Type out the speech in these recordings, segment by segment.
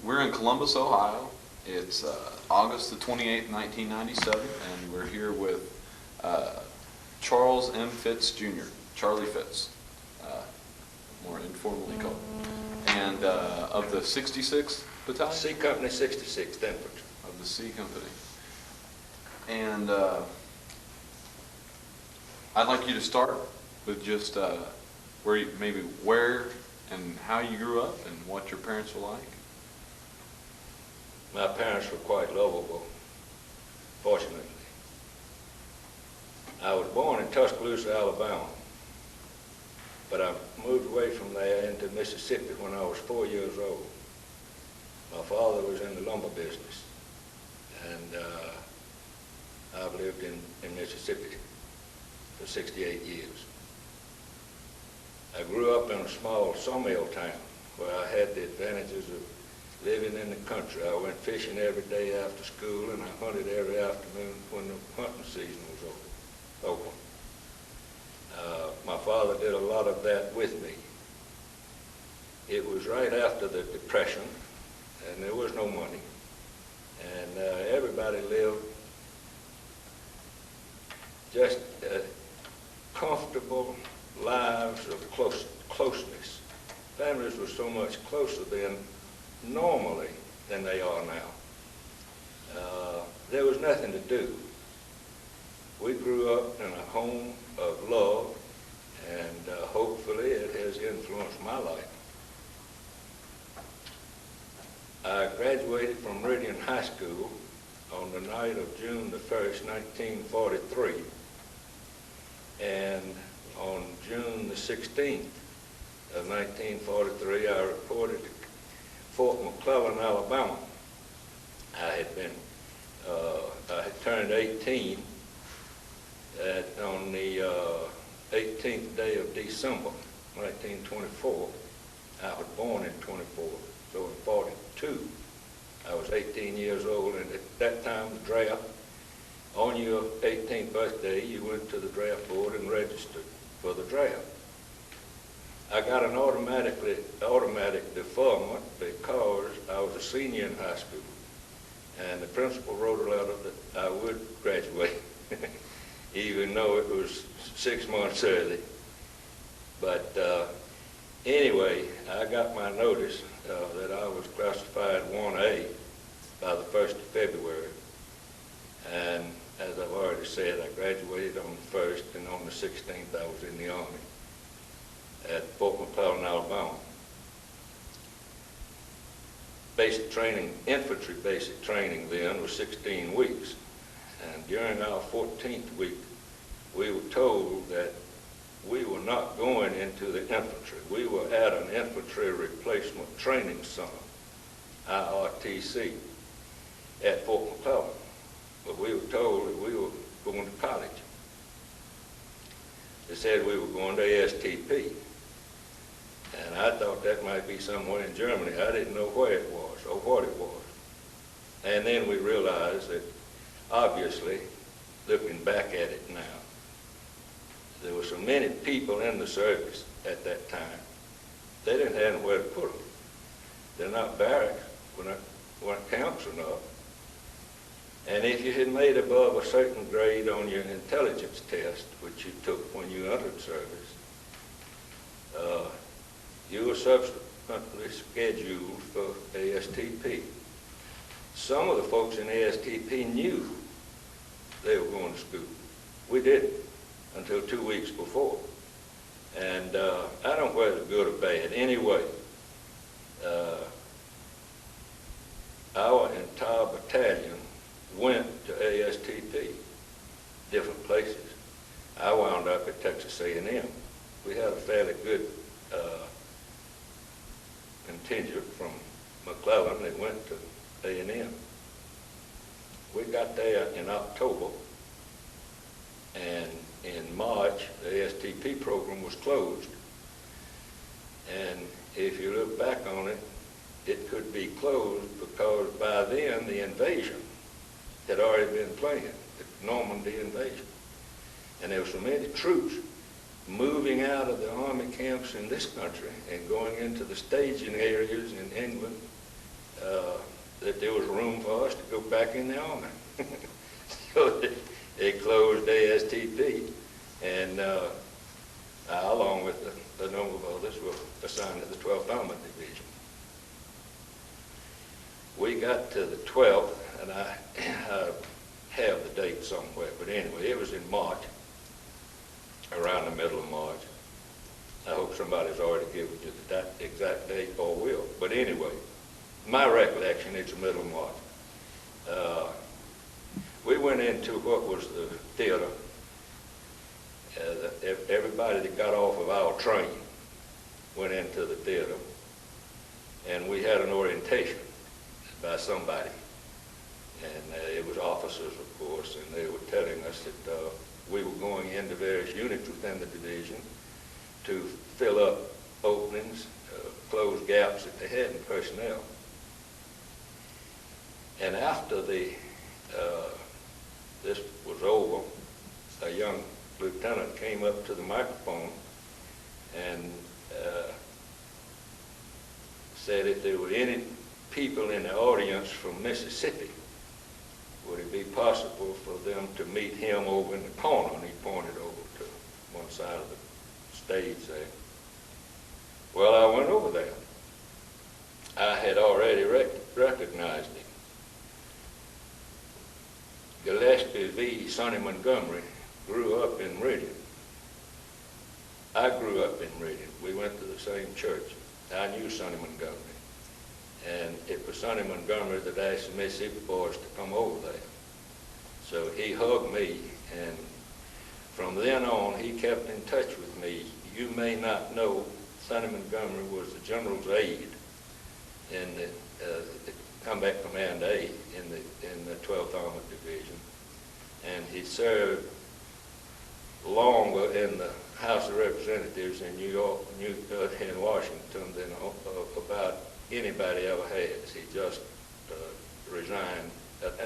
We're in Columbus, Ohio. It's August the 28th, 1997, and we're here with Charles M. Fitz Jr., Charlie Fitz, more informally called, and of the 66th Battalion? C Company 66th Infantry. Of the C Company. And I'd like you to start with just where and how you grew up and what your parents were like. My parents were quite lovable, fortunately. I was born in Tuscaloosa, Alabama, but I moved away from there into Mississippi when I was 4 years old. My father was in the lumber business, and I've lived in Mississippi for 68 years. I grew up in a small sawmill town where I had the advantages of living in the country. I went fishing every day after school, and I hunted every afternoon when the hunting season was open. My father did a lot of that with me. It was right after the Depression, and there was no money, and everybody lived just comfortable lives of closeness. Families were so much closer then normally than they are now. There was nothing to do. We grew up in a home of love, and hopefully it has influenced my life. I graduated from Meridian High School on the night of June the 1st, 1943, and on June the 16th of 1943, I reported to Fort McClellan, Alabama. I had turned 18 on the 18th day of December, 1924. I was born in 24, so in 42, I was 18 years old, and at that time, the draft, on your 18th birthday, you went to the draft board and registered for the draft. I got an automatic deferment because I was a senior in high school, and the principal wrote a letter that I would graduate, even though it was 6 months early. But anyway, I got my notice that I was classified 1A by the 1st of February, and as I've already said, I graduated on the 1st, and on the 16th I was in the Army at Fort McClellan, Alabama. Basic training, infantry basic training then was 16 weeks. And during our 14th week, we were told that we were not going into the infantry. We were at an infantry replacement training center, IRTC, at Fort McClellan. But we were told that we were going to college. They said we were going to ASTP. And I thought that might be somewhere in Germany. I didn't know where it was or what it was. And then we realized that, obviously, looking back at it now, there were so many people in the service at that time, they didn't have anywhere to put them. They're not barracks, weren't camps enough. And if you had made above a certain grade on your intelligence test, which you took when you entered service, you were subsequently scheduled for ASTP. Some of the folks in ASTP knew they were going to school. We didn't until 2 weeks before. And I don't know whether it's good or bad. Anyway, our entire battalion went to ASTP, different places. I wound up at Texas A&M. We had a fairly good contingent from McClellan that went to A&M. We got there in October, and in March, the ASTP program was closed. And if you look back on it, it could be closed because by then the invasion had already been planned, the Normandy invasion. And there were so many troops moving out of the army camps in this country and going into the staging areas in England that there was room for us to go back in the Army. So they closed ASTP, and I, along with a number of others, were assigned to the 12th Armored Division. We got to the 12th, and I have the date somewhere, but anyway, it was in March, around the middle of March. I hope somebody's already given you that exact date or will. But anyway, my recollection, it's the middle of March. We went into what was the theater. Everybody that got off of our train went into the theater, and we had an orientation by somebody. And it was officers, of course, and they were telling us that we were going into various units within the division to fill up openings, close gaps that they had in personnel. And after this was over, a young lieutenant came up to the microphone and said if there were any people in the audience from Mississippi, would it be possible for them to meet him over in the corner? And he pointed over to one side of the stage there. Well, I went over there. I had already recognized him. Gillespie V. Sonny Montgomery grew up in Meridian. I grew up in Meridian. We went to the same church. I knew Sonny Montgomery. And it was Sonny Montgomery that asked the Mississippi boys to come over there. So he hugged me, and from then on, he kept in touch with me. You may not know, Sonny Montgomery was the general's aide in the Combat Command A in the 12th Armored Division, and he served longer in the House of Representatives in New York, in Washington, than about anybody ever has. He just resigned,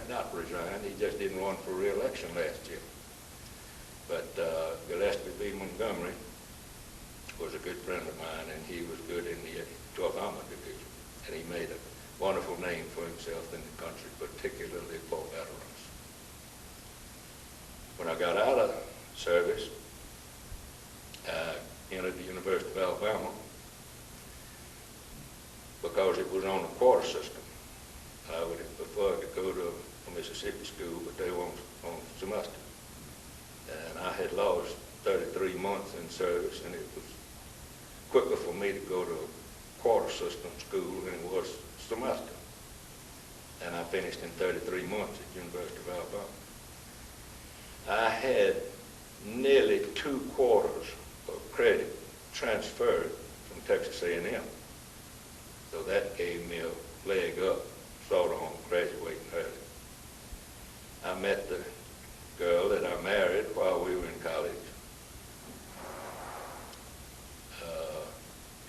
not resigned, he just didn't run for re-election last year. But Gillespie B. Montgomery was a good friend of mine, and he was good in the 12th Armored Division, and he made a wonderful name for himself in the country, particularly for veterans. When I got out of service, I entered the University of Alabama because it was on a quarter system. I would have preferred to go to a Mississippi school, but they were on semester. And I had lost 33 months in service, and it was quicker for me to go to a quarter system school than it was semester. And I finished in 33 months at University of Alabama. I had nearly 2 quarters of credit transferred from Texas A&M. So that gave me a leg up, sort of, on graduating early. I met the girl that I married while we were in college.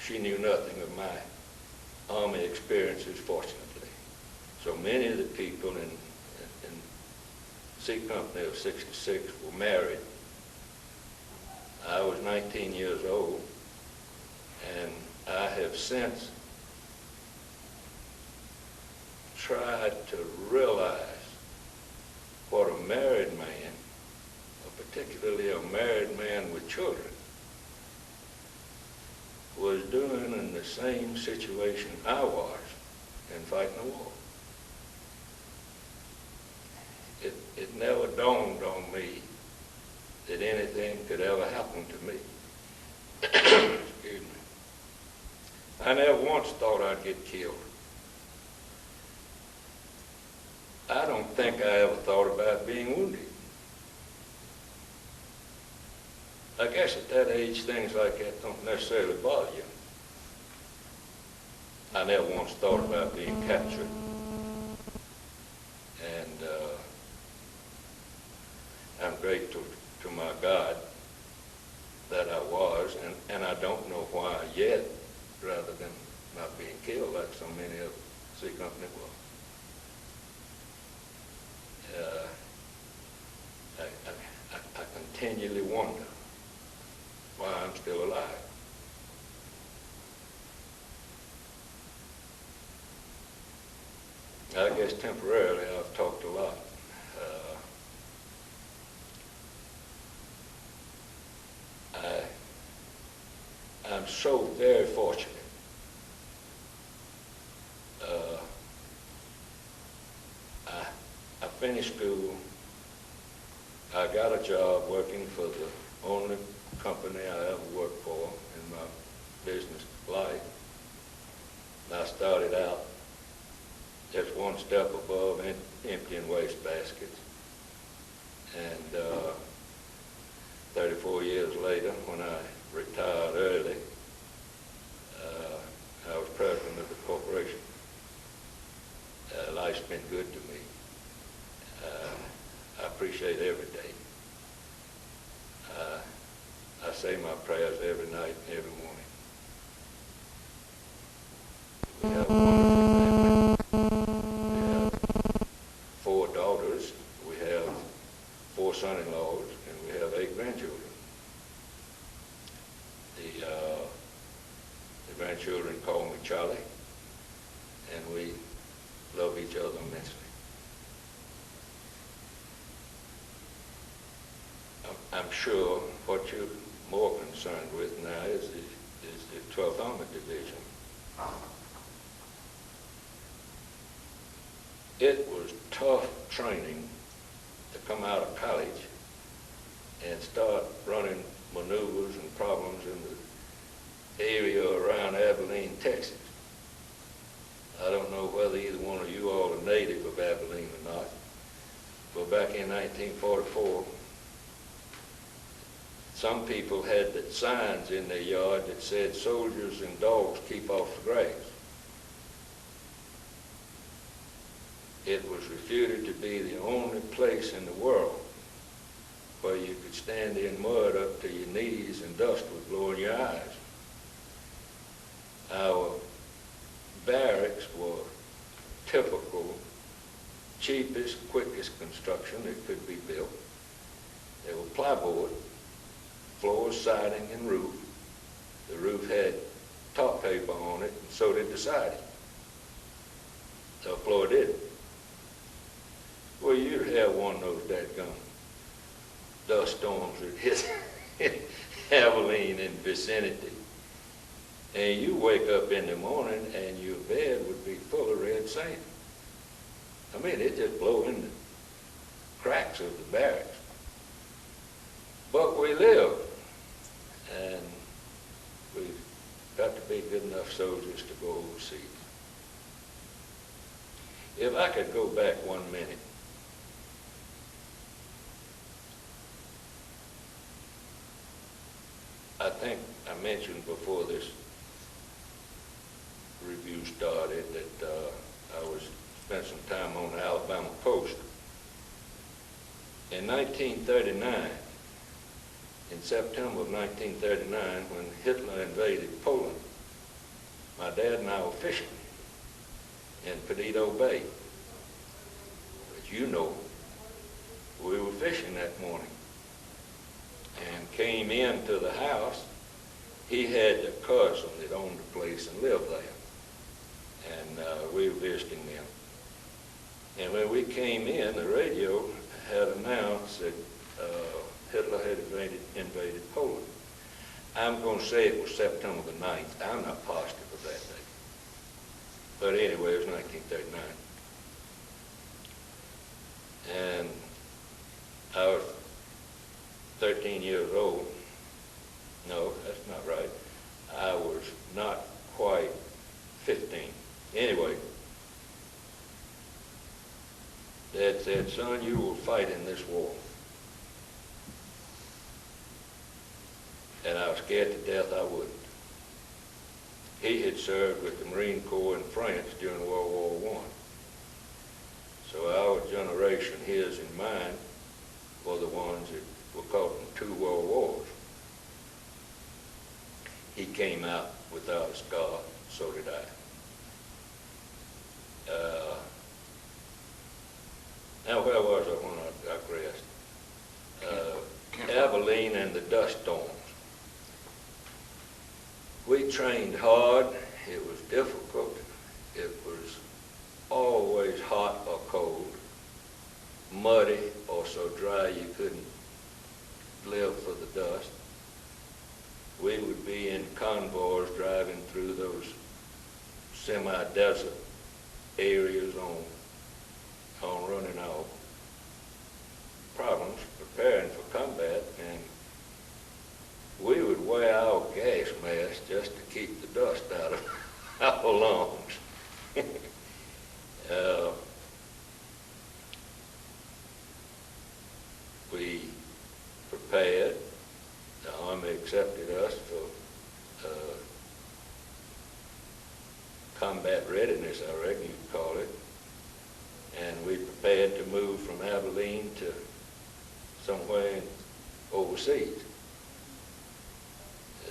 She knew nothing of my Army experiences, fortunately. So many of the people in C Company of 66 were married. I was 19 years old, and I have since tried to realize what a married man, particularly a married man with children, was doing in the same situation I was in fighting the war. It never dawned on me that anything could ever happen to me. Excuse me. I never once thought I'd get killed. I don't think I ever thought about being wounded. I guess at that age, things like that don't necessarily bother you. I never once thought about being captured. And I'm grateful to my God that I was, and I don't know why yet, rather than not being killed like so many of C Company were. I continually wonder why I'm still alive. I guess temporarily I've talked a lot. I'm so very fortunate. I finished school. I got a job working for the only company I ever worked for in my business life. I started out just one step above emptying waste baskets. And 34 years later, when I retired early, I was president of the corporation. Life's been good to me. I appreciate every day. I say my prayers every night and every morning. We have a wonderful family. We have 4 daughters. We have 4 son-in-laws, and we have 8 grandchildren. The grandchildren call me Charlie, and we love each other immensely. I'm sure what you're more concerned with now is the 12th Armored Division. It was tough training to come out of college and start running maneuvers and problems in the area around Abilene, Texas. I don't know whether either one of you all are native of Abilene or not, but back in 1944, some people had the signs in their yard that said, "Soldiers and dogs keep off the grass." It was reputed to be the only place in the world where you could stand in mud up to your knees and dust would blow in your eyes. Our barracks were typical, cheapest, quickest construction that could be built. They were plywood, floors, siding, and roof. The roof had top paper on it, and so did the siding. The floor didn't. Well, you'd have one of those dadgum dust storms that hit Abilene and vicinity. And you wake up in the morning and your bed would be full of red sand. I mean, it just blow in the cracks of the barracks. But we live, and we've got to be good enough soldiers to go overseas. If I could go back 1 minute, I think I mentioned before this review started that I spent some time on the Alabama coast. In 1939, in September of 1939, when Hitler invaded Poland, my dad and I were fishing in Perdido Bay. But you know, we were fishing that morning and came into the house. He had a cousin that owned the place and lived there, and we were visiting them. And when we came in, the radio had announced that Hitler had invaded Poland. I'm going to say it was September the 9th. I'm not positive of that date. But anyway, it was 1939. And I was 13 years old. No, that's not right. I was not quite 15. Anyway, Dad said, "Son, you will fight in this war." And I was scared to death I wouldn't. He had served with the Marine Corps in France during World War I. So our generation, his and mine, were the ones that were caught in 2 world wars. He came out without a scar, so did I. Now, where was I when I digressed? Abilene and the dust storms. We trained hard. It was difficult. It was always muddy or so dry you couldn't live for the dust. We would be in convoys driving through those semi-desert areas on running our problems, preparing for combat, and we would wear our gas masks just to keep the dust out of our lungs. We prepared. The Army accepted us for combat readiness, I reckon you'd call it. And we prepared to move from Abilene to somewhere overseas. I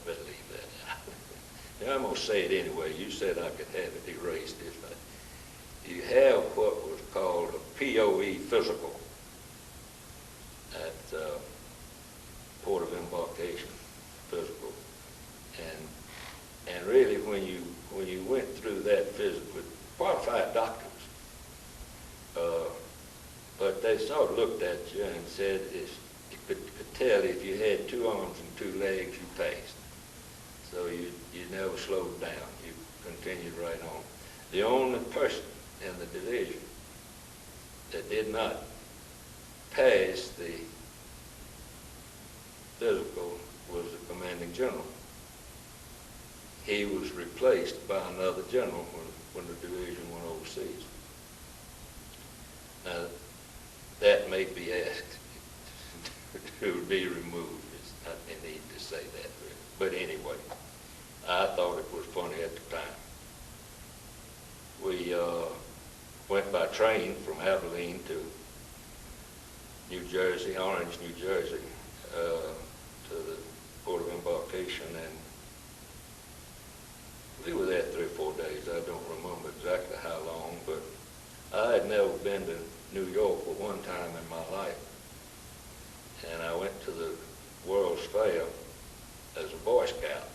better leave that out. I'm going to say it anyway. You said I could have it erased if I. You have what was called a POE physical at Port of Embarkation physical, and really when you went through that physical with qualified doctors, but they sort of looked at you and said you could tell if you had 2 arms and 2 legs, you passed. So you never slowed down. You continued right on. The only person in the division that did not pass the physical was the commanding general. He was replaced by another general when the division went overseas. Now, that may be asked to be removed. It's not a need to say that, but anyway, I thought it was funny at the time. We went by train from Abilene to New Jersey, Orange, New Jersey, to the Port of Embarkation, and we were there 3 or 4 days. I don't remember exactly how long, but I had never been to New York for one time in my life, and I went to the World's Fair as a Boy Scout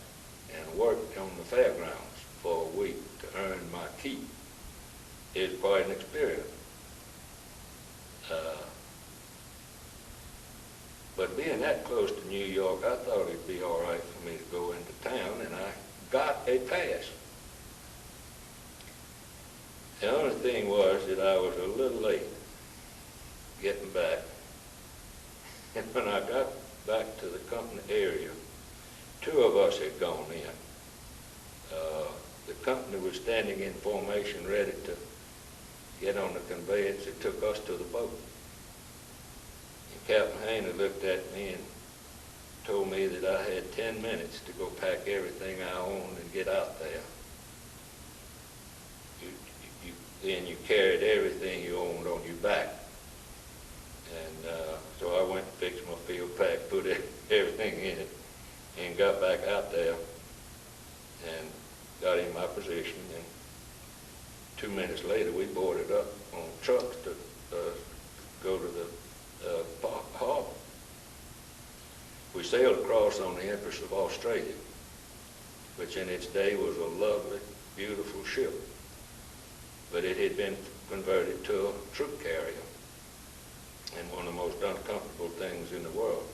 and worked on the fairgrounds for a week to earn my keep. It was quite an experience. But being that close to New York, I thought it'd be all right for me to go into town, and I got a pass. The only thing was that I was a little late getting back. And when I got back to the company area, 2 of us had gone in. The company was standing in formation ready to get on the conveyance that took us to the boat. And Captain Hayner looked at me and told me that I had 10 minutes to go pack everything I owned and get out there. Then you carried everything you owned on your back. And so I went and fixed my field pack, put everything in it, and got back out there and got in my position. And 2 minutes later, we boarded up on trucks to go to the harbor. We sailed across on the Empress of Australia, which in its day was a lovely, beautiful ship, but it had been converted to a troop carrier, and one of the most uncomfortable things in the world.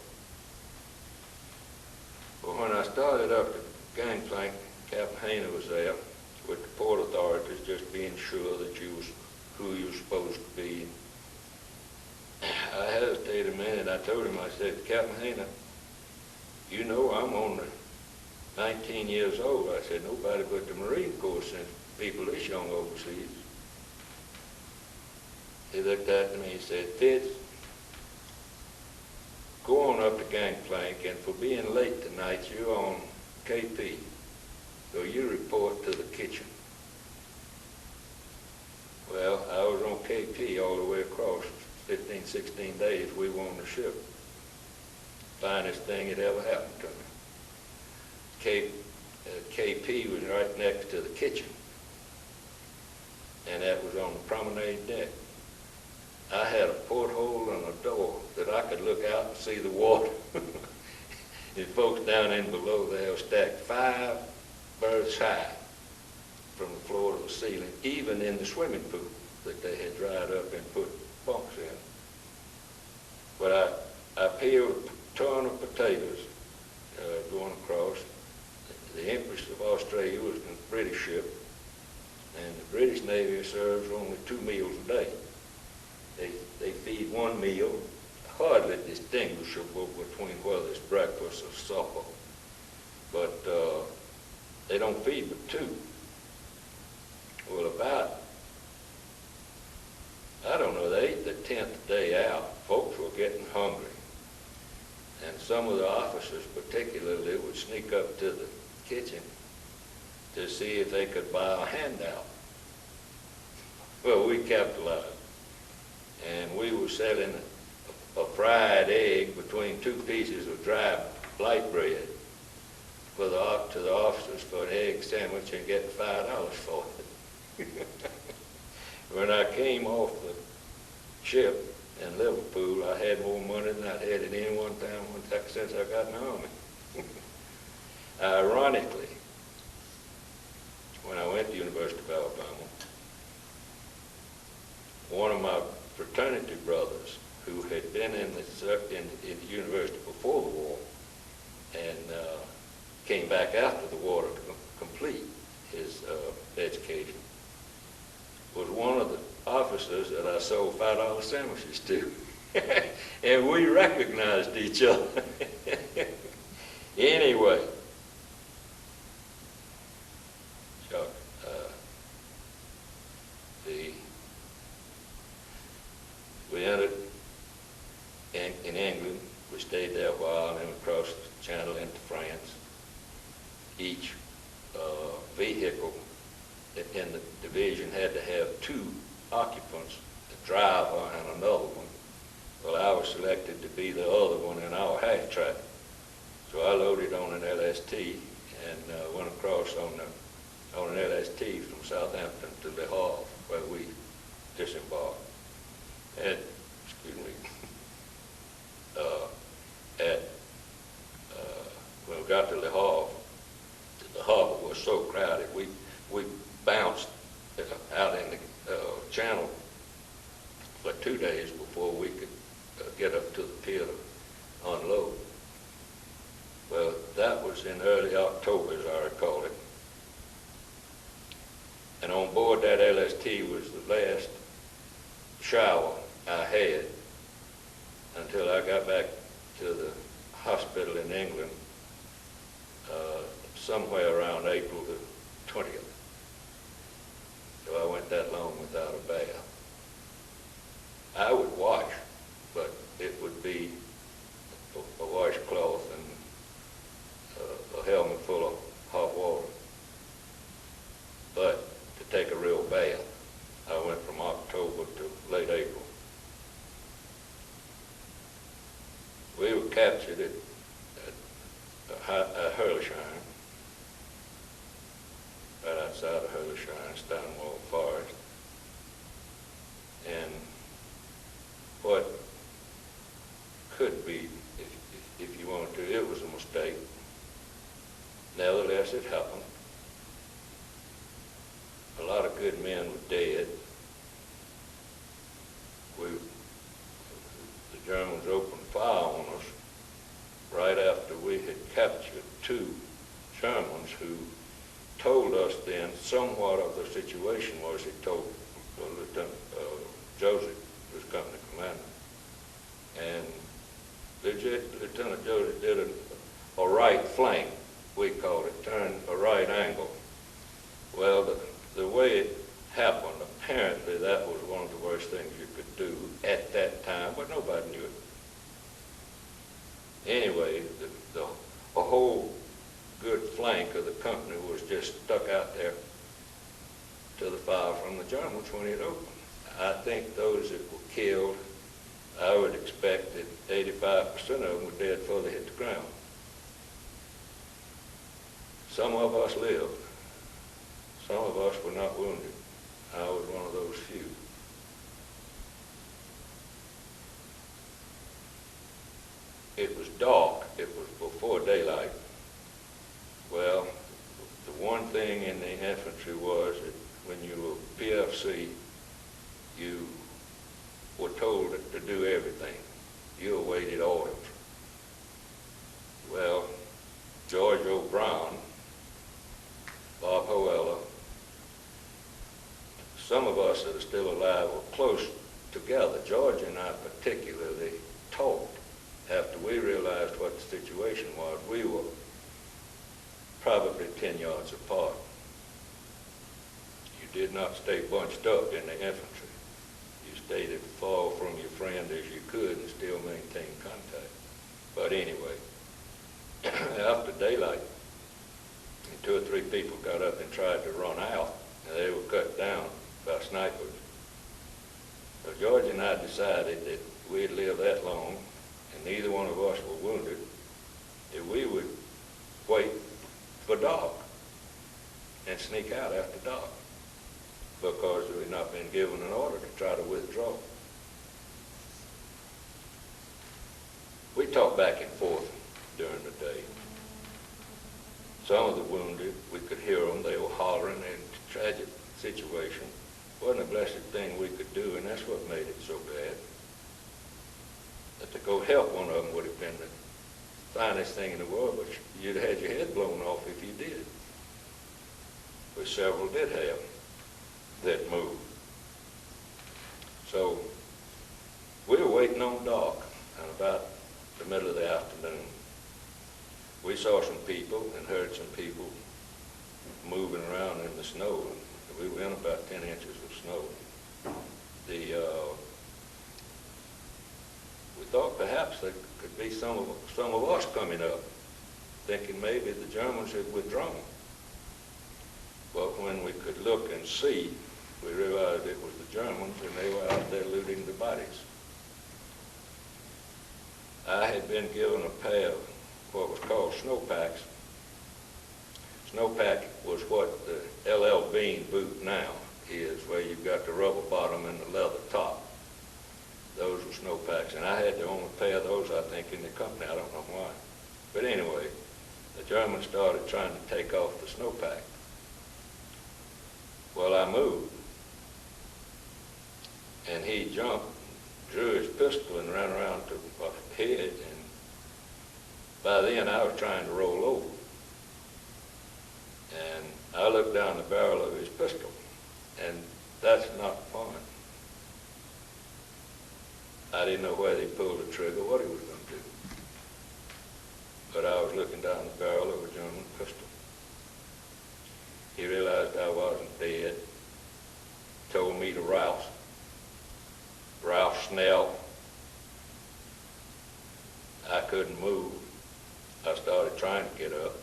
But when I started up the gangplank, Captain Hayner was there with the port authorities, just being sure that you was who you were supposed to be. I hesitated a minute. I told him, I said, Captain Hayner, you know I'm only 19 years old. I said, nobody but the Marine Corps sends people this young overseas. He looked at me and said, Fitz, go on up the gangplank, and for being late tonight, you're on KP. So you report to the kitchen. Well, I was on KP all the way across, 15, 16 days we were on the ship. Finest thing that ever happened to me. KP was right next to the kitchen, and that was on the promenade deck. I had a porthole and a door that I could look out and see the water. And folks down in below there were stacked 5 berths high. from the floor to the ceiling, even in the swimming pool that they had dried up and put bunks in. But I peeled a ton of potatoes going across. The Empress of Australia was a British ship, and the British Navy serves only 2 meals a day. They feed one meal, hardly distinguishable between whether it's breakfast or supper, but they don't feed but 2. Well, about, I don't know, the 8th or 10th day out, folks were getting hungry. And some of the officers particularly would sneak up to the kitchen to see if they could buy a handout. Well, we capitalized. And we were selling a fried egg between 2 pieces of dry light bread to the officers for an egg sandwich and getting $5 for it. When I came off the ship in Liverpool, I had more money than I'd had at any one time since I got in the Army. Ironically, when I went to the University of Alabama, one of my fraternity brothers who had been in the university before the war and came back after the war to complete his education was one of the officers that I sold $5 sandwiches to. And we recognized each other. Anyway, Chuck, we entered in England. We stayed there a while and then across the channel into France. Each vehicle in the division had to have 2 occupants, a driver and another one. Well, I was selected to be the other one in our half-track. So I loaded on an LST and went across on an LST from Southampton to Le Havre, where we disembarked. And, when we got to Le Havre, the harbor was so crowded, we bounced out in the channel for 2 days before we could get up to the pier to unload. Well, that was in early October, as I recall it. And on board that LST was the last shower I had until I got back to the hospital in England somewhere around April the 20th. So I went that long without a bath. I would wash, but it would be a washcloth and a helmet full of hot water. But to take a real bath, I went from October to late April. We were captured at Herlisheim, right outside of Herlisheim, Stonewall Forest. And what could be, if you wanted to, it was a mistake. Nevertheless, it happened. A lot of good men were dead. The Germans opened fire on us right after we had captured 2 Germans who told us then somewhat of the situation was. He told Lieutenant Joseph, who was company commander. And Lieutenant Joseph did a right flank, we called it, turned a right angle. Well, the way it happened, apparently that was one of the worst things you could do at that time, but nobody knew it. Anyway, a whole good flank of the company was just stuck out there to the fire from the Germans when it opened. I think those that were killed, I would expect that 85% of them were dead before they hit the ground. Some of us lived. Some of us were not wounded. I was one of those few. It was dark. It was before daylight. Well, the one thing in the infantry was that when you were PFC, you were told to do everything. You awaited orders. Well, George O'Brien, Bob Hoella, some of us that are still alive were close together. George and I particularly talked after we realized what the situation was. We were probably 10 yards apart. You did not stay bunched up in the infantry. You stayed as far from your friend as you could and still maintain contact. But anyway, after daylight, 2 or 3 people got up and tried to run out, and they were cut down by snipers. So George and I decided that we'd lived that long, and neither one of us were wounded, that we would wait for dark and sneak out after dark, because we had not been given an order to try to withdraw. We talked back and forth during the day. Some of the wounded, we could hear them, they were hollering, and it's a tragic situation. Wasn't a blessed thing we could do, and that's what made it so bad. That to go help one of them would have been the finest thing in the world, but you'd have had your head blown off if you did. Which several did have that move. So we were waiting on dark, and about the middle of the afternoon, we saw some people and heard some people moving around in the snow. We were in about 10 inches of snow. We thought perhaps there could be some of us coming up, thinking maybe the Germans had withdrawn. But when we could look and see, we realized it was the Germans, and they were out there looting the bodies. I had been given a pair of what was called snowpacks. Snowpack was what the LL Bean boot now is, where you've got the rubber bottom and the leather top. Those were snowpacks, and I had the only pair of those, I think, in the company. I don't know why. But anyway, the Germans started trying to take off the snowpack. Well, I moved, and he jumped, drew his pistol, and ran around to my head, and by then I was trying to roll over. And I looked down the barrel of his pistol, and that's not fun. I didn't know whether he pulled the trigger, what he was going to do. But I was looking down the barrel of a German pistol. He realized I wasn't dead, told me to rouse. Ralph Snell. I couldn't move. I started trying to get up,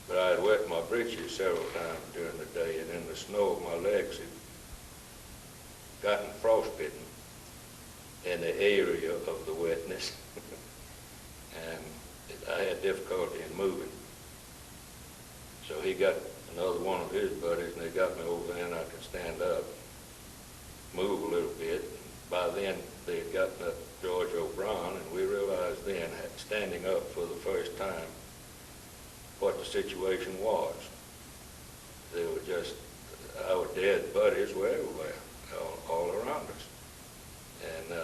but I had wet my breeches several times during the day, and in the snow my legs had gotten frostbitten in the area of the wetness, and I had difficulty in moving. So he got another one of his buddies, and they got me over there, and I could stand up, move a little bit. By then, they had gotten up George O'Brien, and we realized then, standing up for the first time, what the situation was. They were just, our dead buddies were everywhere, all around us. And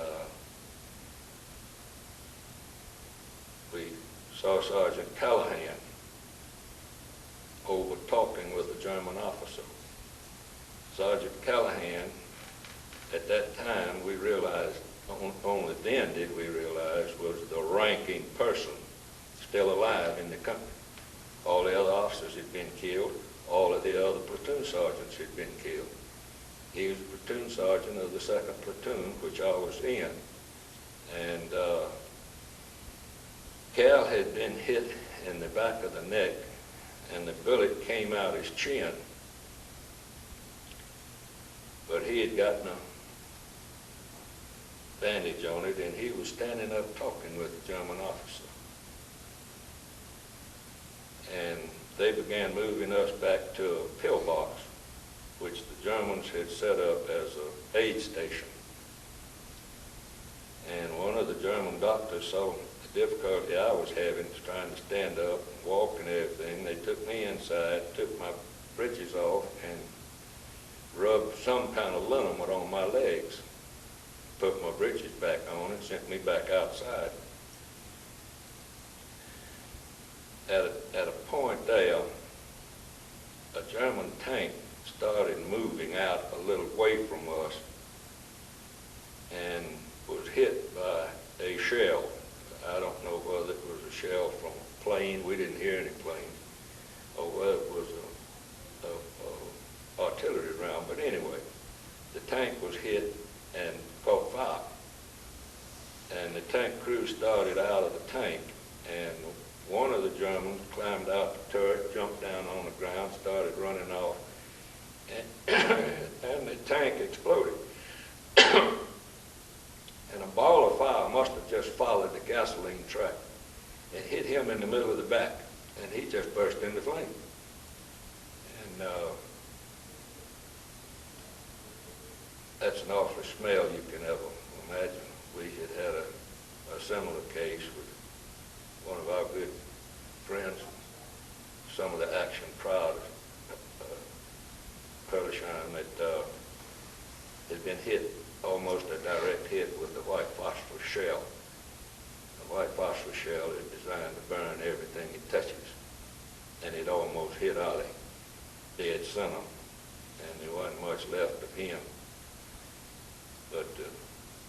we saw Sergeant Callahan over talking with a German officer. Sergeant Callahan, at that time, we realized, only then did we realize, was the ranking person still alive in the company. All the other officers had been killed. All of the other platoon sergeants had been killed. He was platoon sergeant of the 2nd platoon, which I was in. And Cal had been hit in the back of the neck, and the bullet came out his chin. But he had gotten a bandage on it, and he was standing up talking with the German officer. And they began moving us back to a pillbox, which the Germans had set up as an aid station. And one of the German doctors saw The difficulty I was having is trying to stand up and walk and everything. They took me inside, took my breeches off, and rubbed some kind of liniment on my legs, put my breeches back on, and sent me back outside. At a point there, a German tank started moving out a little way from us and was hit by a shell. I don't know whether it was a shell from a plane, we didn't hear any planes, or whether it was a artillery round, but anyway, the tank was hit and caught fire. And the tank crew started out of the tank, and one of the Germans climbed out the turret, jumped down on the ground, started running off, and the tank exploded. And a ball of fire must have just followed the gasoline track and hit him in the middle of the back, and he just burst into flame. And that's an awful smell you can ever imagine. We had a similar case with one of our good friends, some of the action proud Perlesheim that had been hit, almost a direct hit with the white phosphorus shell. The white phosphorus shell is designed to burn everything it touches, and it almost hit Ollie dead center, and there wasn't much left of him. But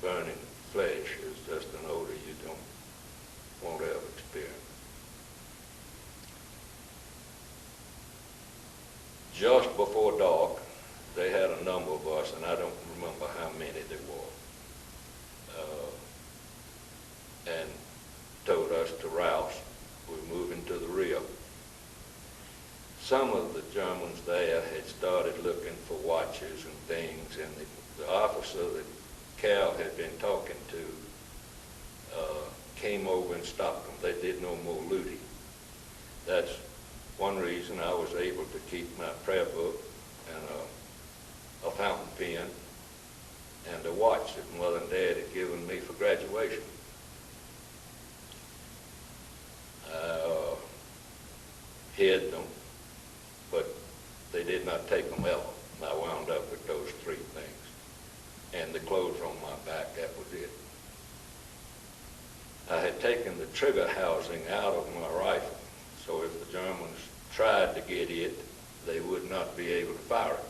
burning flesh is just an odor you won't ever experience. Just before dark, they had a number of us, and I don't remember how many there were, and told us to rouse. We're moving to the rear. Some of the Germans there had started looking for watches and things, and the officer that Cal had been talking to came over and stopped them. They did no more looting. That's one reason I was able to keep my prayer book and a fountain pen and a watch that Mother and Dad had given me for graduation. I hid them, but they did not take them ever. I wound up with those three things. And the clothes on my back, that was it. I had taken the trigger housing out of my rifle, so if the Germans tried to get it, they would not be able to fire it.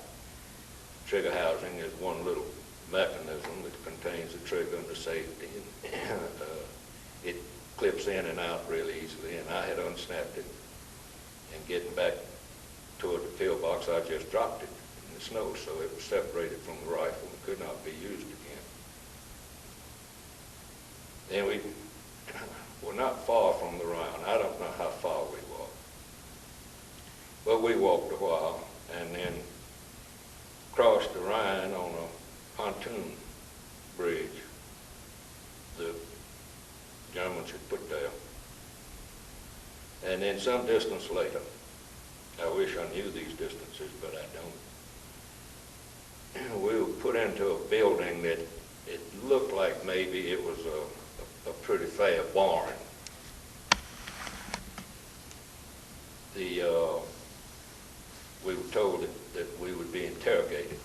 Trigger housing is one little mechanism that contains the trigger and the safety. It clips in and out really easily, and I had unsnapped it. And getting back toward the pillbox, I just dropped it in the snow, so it was separated from the rifle and could not be used again. Then we were not far from the Rhine. I don't know how far we walked. But we walked a while and then crossed the Rhine on a pontoon bridge the Germans had put there. And then some distance later, I wish I knew these distances, but I don't. We were put into a building that it looked like maybe it was a pretty fair barn. We were told that we would be interrogated.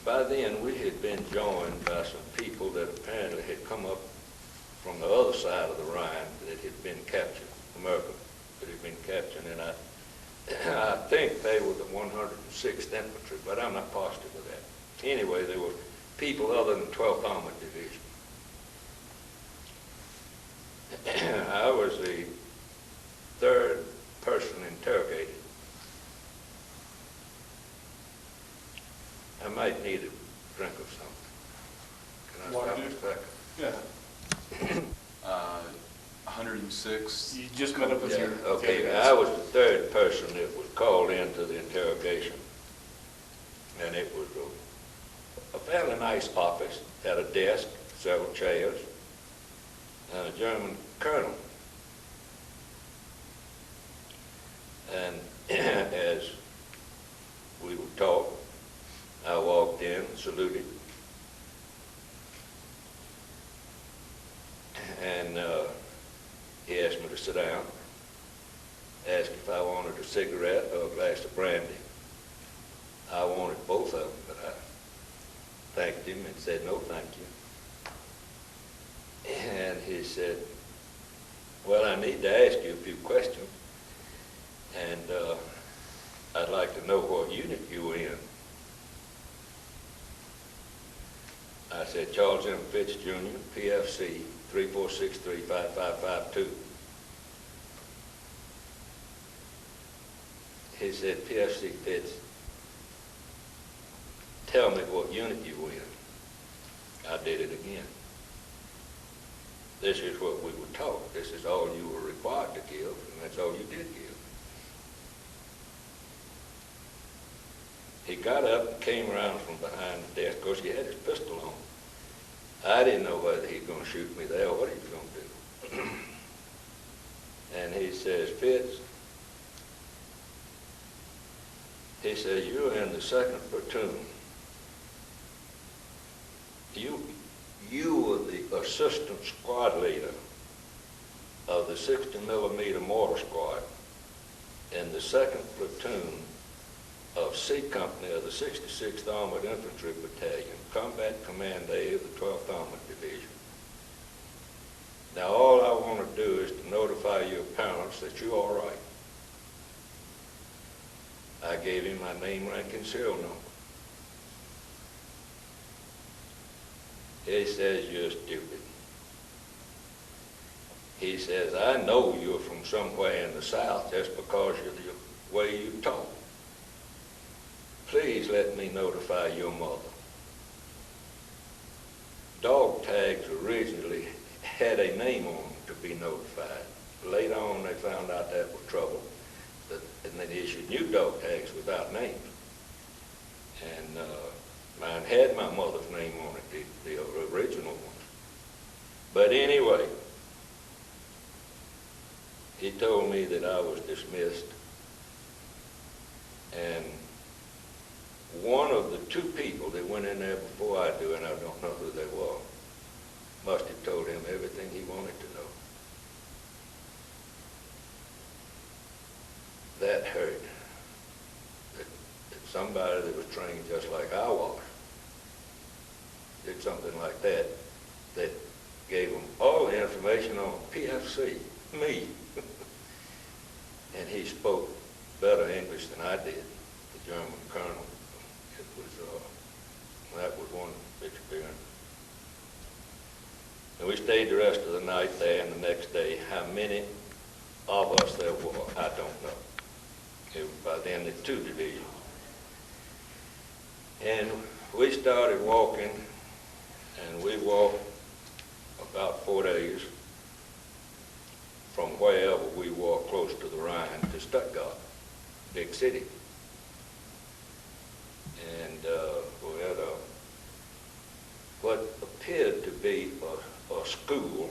By then, we had been joined by some people that apparently had come up from the other side of the Rhine that had been captured, America that had been captured, and I think they were the 106th Infantry, but I'm not positive of that. Anyway, there were people other than 12th Armored Division. I was the third person interrogated. I might need a drink of something. Can I stop a second? Yeah. 106. You just met up with your... Okay, I was the third person that was called into the interrogation. And it was a fairly nice office, had a desk, several chairs, and a German colonel. And as we were taught, I walked in, saluted. sit down, asked if I wanted a cigarette or a glass of brandy. I wanted both of them, but I thanked him and said, no, thank you. And he said, well, I need to ask you a few questions, and I'd like to know what unit you were in. I said, Charles M. Fitz, Jr., PFC, 34635552. He said, PFC Fitz, tell me what unit you were in. I did it again. This is what we were taught. This is all you were required to give, and that's all you did give. He got up and came around from behind the desk. Of course, he had his pistol on. I didn't know whether he was going to shoot me there or what he was going to do. And he says, Fitz, he says, you're in the 2nd platoon. You were the assistant squad leader of the 60 millimeter mortar squad in the 2nd platoon of C Company of the 66th Armored Infantry Battalion, Combat Command A of the 12th Armored Division. Now all I want to do is to notify your parents that you're all right. I gave him my name, rank, and serial number. He says, you're stupid. He says, I know you're from somewhere in the South just because of the way you talk. Please let me notify your mother. Dog tags originally had a name on them to be notified. Later on, they found out that was trouble, and they issued new dog tags without names. And mine had my mother's name on it, the original ones. But anyway, he told me that I was dismissed, and one of the 2 people that went in there before I do, and I don't know who they were, must have told him everything he wanted to know. That hurt. That somebody that was trained just like I was did something like that, that gave them all the information on PFC, me. And he spoke better English than I did, the German colonel. It was, that was one experience. And we stayed the rest of the night there, and the next day, how many of us there were, I don't know. It was by then the 2 divisions. And we started walking, and we walked about 4 days from wherever we were close to the Rhine to Stuttgart, big city. And we had what appeared to be a school,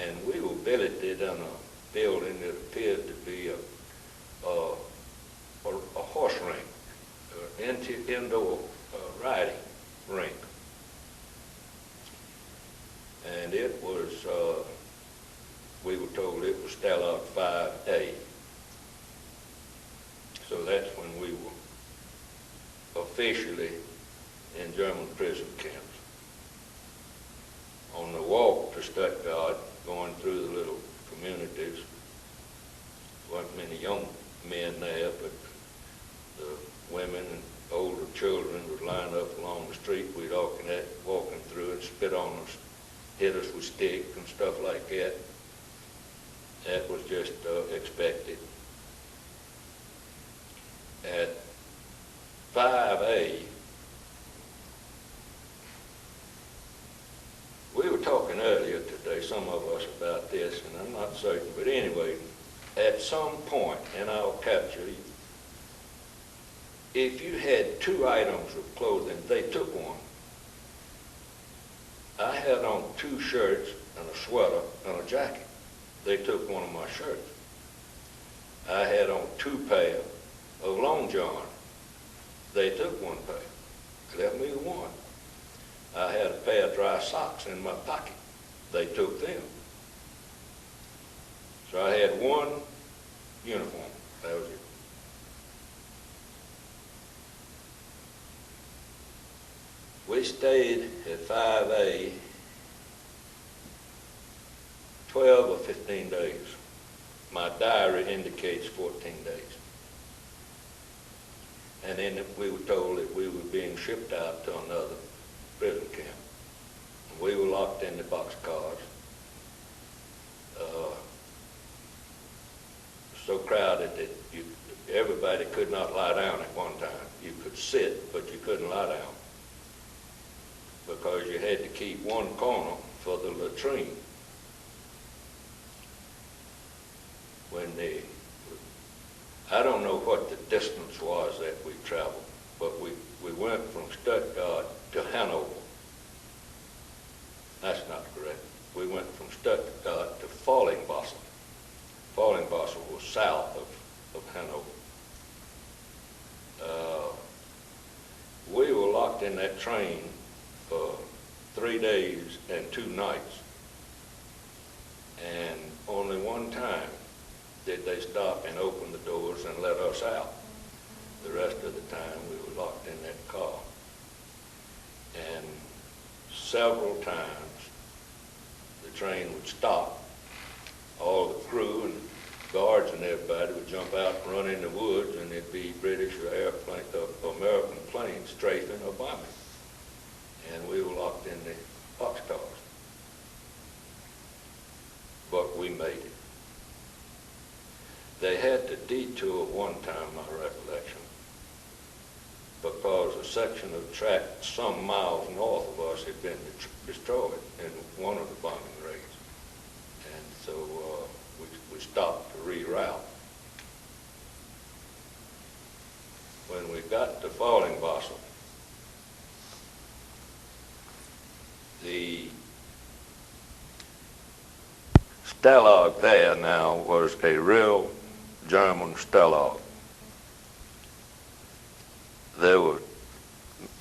and we were billeted in a building that appeared to be a horse ring, indoor riding rink. And it was, we were told it was Stalag 5A. So that's when we were officially in German prison camps. On the walk to Stuttgart, going through the little communities, there weren't many young men there, but the women and older children would line up along the street. We'd walking through and spit on us, hit us with sticks and stuff like that. That was just expected. At 5A, we were talking earlier today, some of us, about this, and I'm not certain, but anyway, at some point in our capture, if you had 2 items of clothing, they took one. I had on 2 shirts and a sweater and a jacket. They took one of my shirts. I had on 2 pair of long john. They took 1 pair. Left me with 1. I had a pair of dry socks in my pocket. They took them. So I had one uniform. That was it. We stayed at 5A 12 or 15 days. My diary indicates 14 days. And then we were told that we were being shipped out to another prison camp. And we were locked in the boxcars. So crowded that everybody could not lie down at one time. You could sit, but you couldn't lie down, because you had to keep one corner for the latrine. I don't know what the distance was that we traveled, but we went from Stuttgart to Hanover. That's not correct. We went from Stuttgart to Fallingbostel. Fallingbostel was south of Hanover. We were locked in that train for 3 days and 2 nights. And only one time did they stop and open the doors and let us out. The rest of the time we were locked in that car. And several times the train would stop. All the crew and guards and everybody would jump out and run in the woods, and it'd be British or American planes strafing or bombing. And we were locked in the boxcars. But we made it. They had to detour one time, my recollection, because a section of track some miles north of us had been destroyed in one of the bombing raids. And so we stopped to reroute. When we got to Fallingbostel, the Stalag there now was a real German Stalag. There were,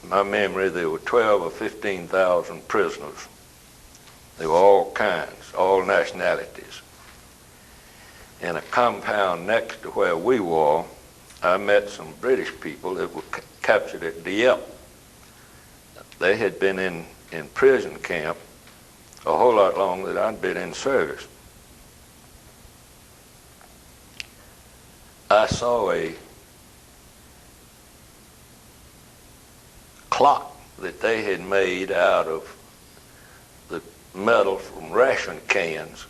my memory, there were 12 or 15,000 prisoners. They were all kinds, all nationalities. In a compound next to where we were, I met some British people that were captured at Dieppe. They had been in prison camp a whole lot longer than I'd been in service. I saw a clock that they had made out of the metal from ration cans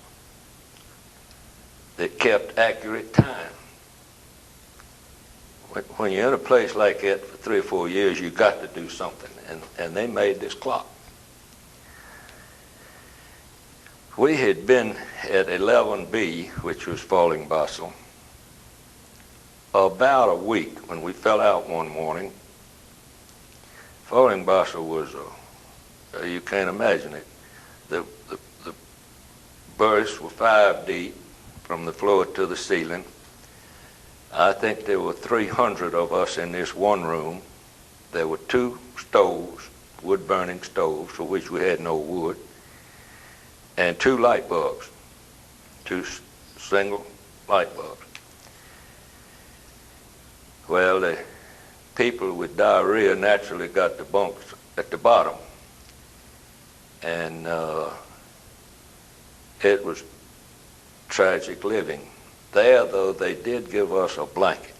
that kept accurate time. When you're in a place like that for 3 or 4 years, you got to do something, and they made this clock. We had been at 11B, which was Fallingbostel, about a week when we fell out one morning. Fallingbostel was, you can't imagine it. The berths were 5 deep from the floor to the ceiling. I think there were 300 of us in this one room. There were 2 stoves, wood-burning stoves, for which we had no wood, and 2 light bulbs, 2 single light bulbs. Well, the people with diarrhea naturally got the bunks at the bottom, and it was tragic living. There, though, they did give us a blanket.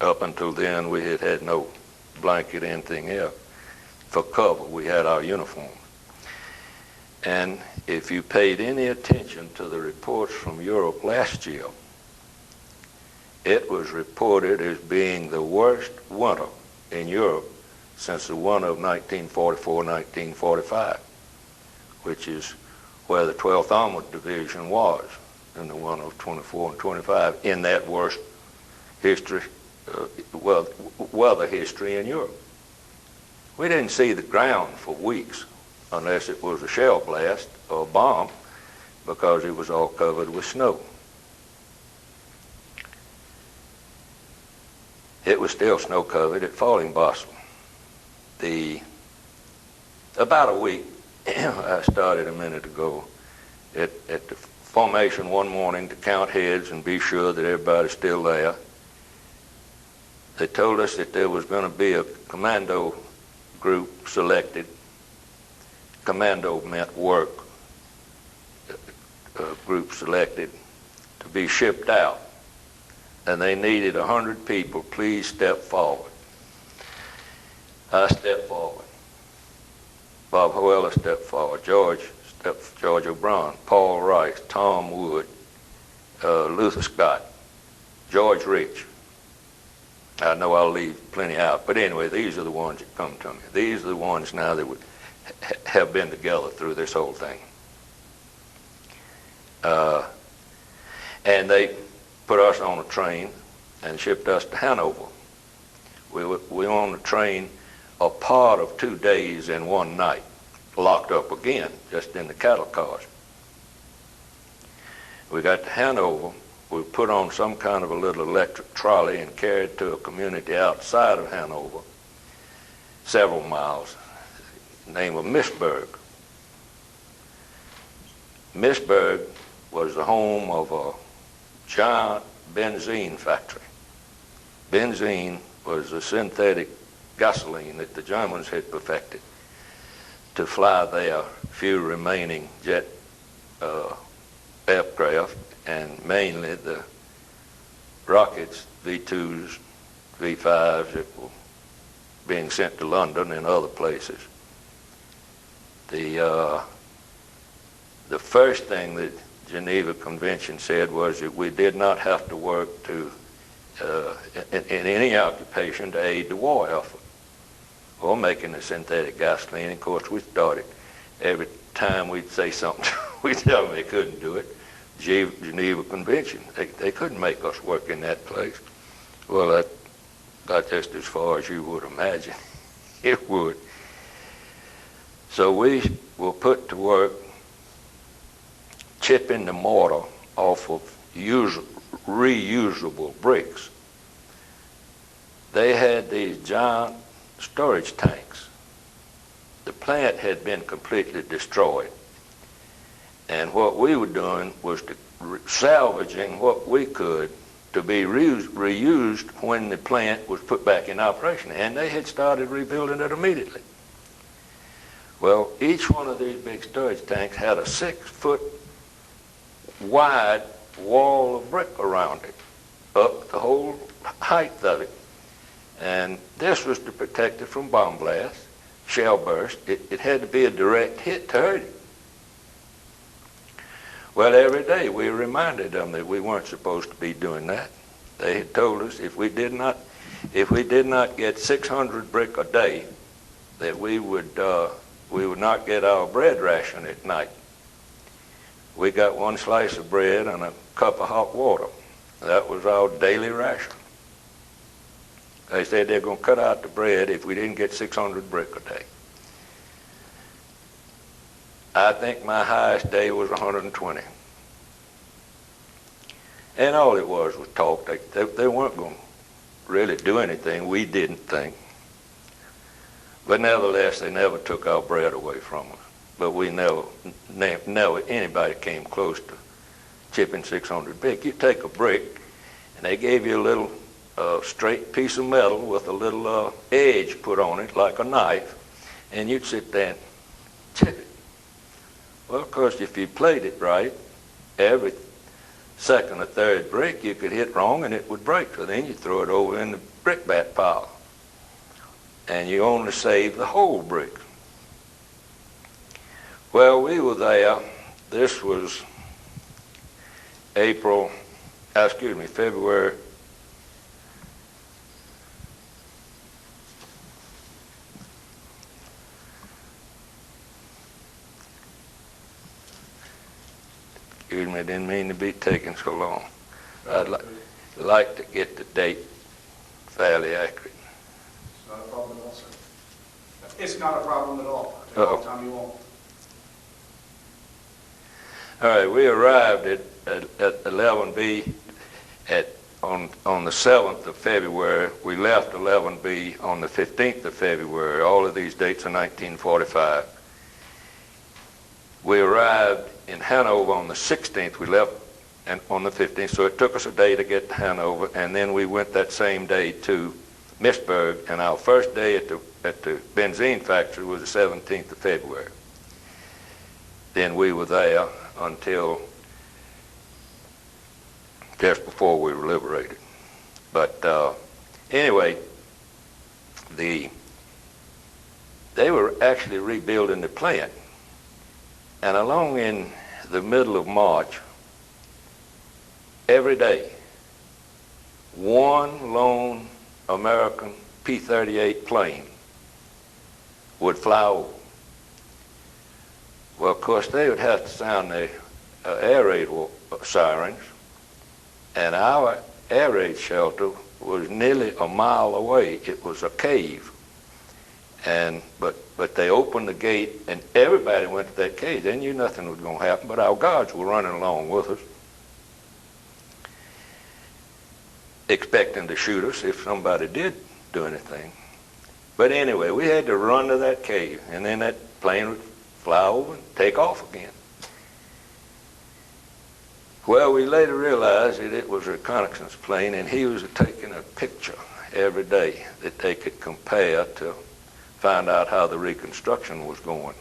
Up until then, we had had no blanket, anything else. For cover, we had our uniform. And if you paid any attention to the reports from Europe last year, it was reported as being the worst winter in Europe since the one of 1944-1945, which is where the 12th Armored Division was, in the one of 24 and 25, in that worst history, weather history in Europe. We didn't see the ground for weeks unless it was a shell blast or a bomb, because it was all covered with snow. It was still snow-covered at Fallingbostel. About a week, I started a minute ago, at the formation one morning to count heads and be sure that everybody's still there. They told us that there was going to be a commando group selected. Commando meant work. Group selected to be shipped out. And they needed 100 people. Please step forward. I stepped forward. Bob Hoella stepped forward. George O'Brien, Paul Rice, Tom Wood, Luther Scott, George Rich. I know I'll leave plenty out, but anyway, these are the ones that come to me. These are the ones now that would have been together through this whole thing. And they put us on a train and shipped us to Hanover. We were on the train a part of 2 days and 1 night, locked up again, just in the cattle cars. We got to Hanover. We put on some kind of a little electric trolley and carried to a community outside of Hanover, several miles, name of Missburg. Missburg was the home of a giant benzene factory. Benzene was a synthetic gasoline that the Germans had perfected to fly their few remaining jet aircraft, and mainly the rockets, V-2s, V-5s that were being sent to London and other places. The first thing that Geneva Convention said was that we did not have to work in any occupation to aid the war effort or making the synthetic gasoline. Of course, we started every time we'd say something, we'd tell them they couldn't do it. Geneva Convention, they couldn't make us work in that place. Well, that got just as far as you would imagine it would. So we were put to work chipping the mortar off of reusable bricks. They had these giant storage tanks. The plant had been completely destroyed. And what we were doing was salvaging what we could to be reused when the plant was put back in operation. And they had started rebuilding it immediately. Well, each one of these big storage tanks had a 6-foot wide wall of brick around it, up the whole height of it. And this was to protect it from bomb blast, shell burst. It had to be a direct hit to hurt it. Well, every day we reminded them that we weren't supposed to be doing that. They had told us if we did not get 600 brick a day, that we would not get our bread ration at night. We got 1 slice of bread and a cup of hot water. That was our daily ration. They said they're going to cut out the bread if we didn't get 600 brick a day. I think my highest day was 120. And all it was talk. They weren't going to really do anything, we didn't think. But nevertheless, they never took our bread away from us. But we never anybody came close to chipping 600 brick. You take a brick, and they gave you a little straight piece of metal with a little edge put on it, like a knife, and you'd sit there and chip it. Well, of course, if you played it right, every second or third brick you could hit wrong and it would break. So then you throw it over in the brickbat pile. And you only save the whole brick. Well, we were there. This was February. Excuse me, I didn't mean to be taking so long. I'd like to get the date fairly accurate. It's not a problem at all, sir. It's not a problem at all. Take all the time you want. All right, we arrived at 11B on the 7th of February. We left 11B on the 15th of February. All of these dates are 1945. We arrived in Hanover on the 16th. We left on the 15th, so it took us a day to get to Hanover, and then we went that same day to Missburg, and our first day at the benzene factory was the 17th of February. Then we were there until just before we were liberated. But anyway, they were actually rebuilding the plant, and along in the middle of March, every day, one lone American P-38 plane would fly over. Well, of course, they would have to sound the air raid sirens, and our air raid shelter was nearly a mile away. It was a cave, but they opened the gate, and everybody went to that cave. They knew nothing was going to happen, but our guards were running along with us, expecting to shoot us if somebody did do anything. But anyway, we had to run to that cave, and then that plane would fly over and take off again. Well, we later realized that it was a reconnaissance plane, and he was taking a picture every day that they could compare to find out how the reconstruction was going.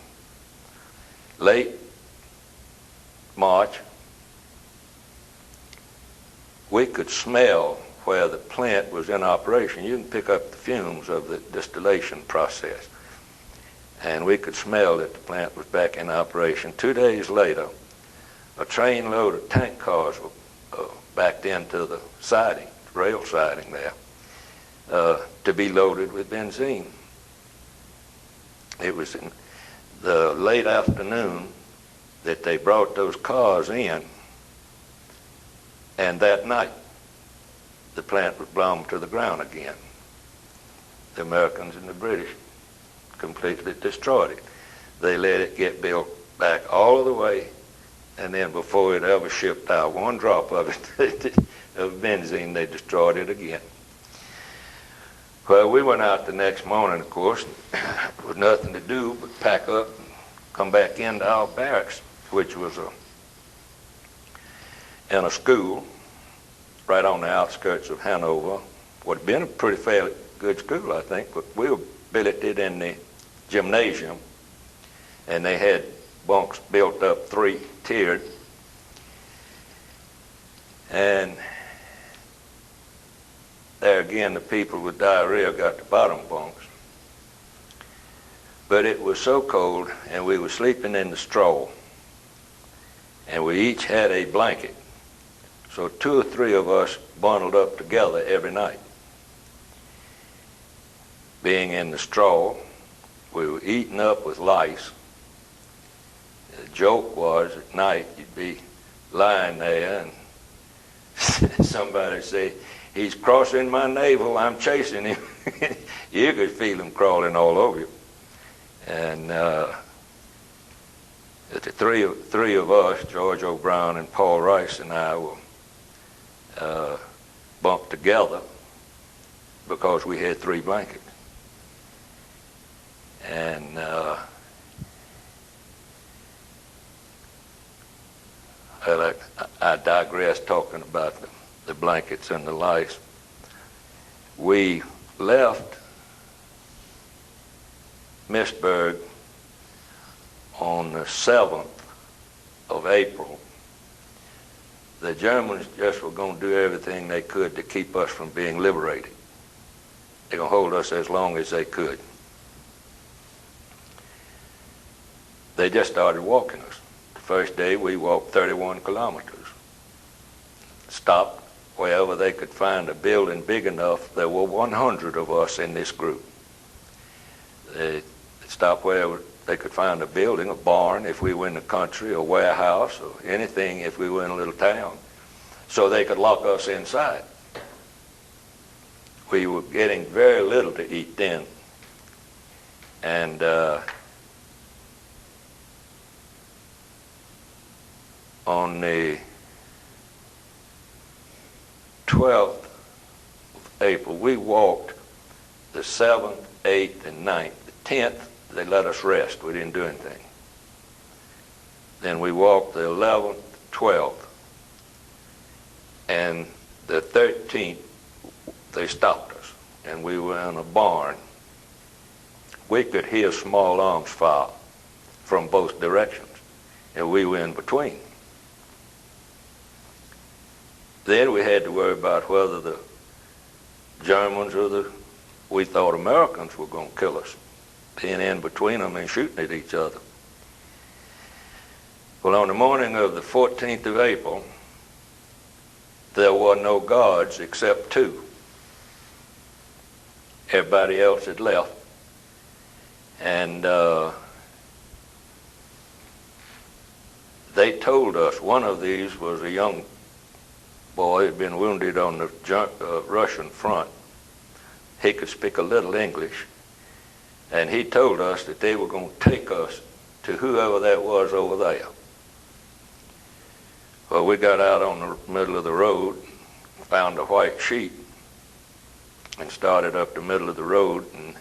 Late March, we could smell where the plant was in operation. You can pick up the fumes of the distillation process. And we could smell that the plant was back in operation. 2 days later, a train load of tank cars were backed into the siding, rail siding there, to be loaded with benzene. It was in the late afternoon that they brought those cars in, and that night, the plant was blown to the ground again. The Americans and the British completely destroyed it. They let it get built back all of the way, and then before it ever shipped out one drop of it, of benzene, they destroyed it again. Well, we went out the next morning, of course, with nothing to do but pack up and come back into our barracks, which was in a school right on the outskirts of Hanover. Would have been a pretty fairly good school, I think, but we were billeted in the gymnasium, and they had bunks built up 3-tiered, and there again the people with diarrhea got the bottom bunks. But it was so cold, and we were sleeping in the straw, and we each had a blanket. So 2 or 3 of us bundled up together every night. Being in the straw, we were eaten up with lice. The joke was at night you'd be lying there and somebody say, "He's crossing my navel, I'm chasing him." You could feel him crawling all over you. And the three of us, George O'Brien and Paul Rice and I, were bunked together because we had 3 blankets. And I digress talking about the blankets and the lice. We left Missburg on the 7th of April. The Germans just were going to do everything they could to keep us from being liberated. They're going to hold us as long as they could. They just started walking us. The first day we walked 31 kilometers. Stopped wherever they could find a building big enough. There were 100 of us in this group. They stopped wherever they could find a building, a barn if we were in the country, a warehouse, or anything if we were in a little town, so they could lock us inside. We were getting very little to eat then. And on the 12th of April, we walked the 7th, 8th, and 9th. The 10th, they let us rest. We didn't do anything. Then we walked the 11th, 12th, and the 13th, they stopped us, and we were in a barn. We could hear small arms fire from both directions, and we were in between. Then we had to worry about whether the Germans or we thought Americans were going to kill us, being in between them and shooting at each other. Well, on the morning of the 14th of April, there were no guards except 2. Everybody else had left. And they told us one of these was a young boy who had been wounded on the Russian front. He could speak a little English. And he told us that they were going to take us to whoever that was over there. Well, we got out on the middle of the road, found a white sheet, and started up the middle of the road. And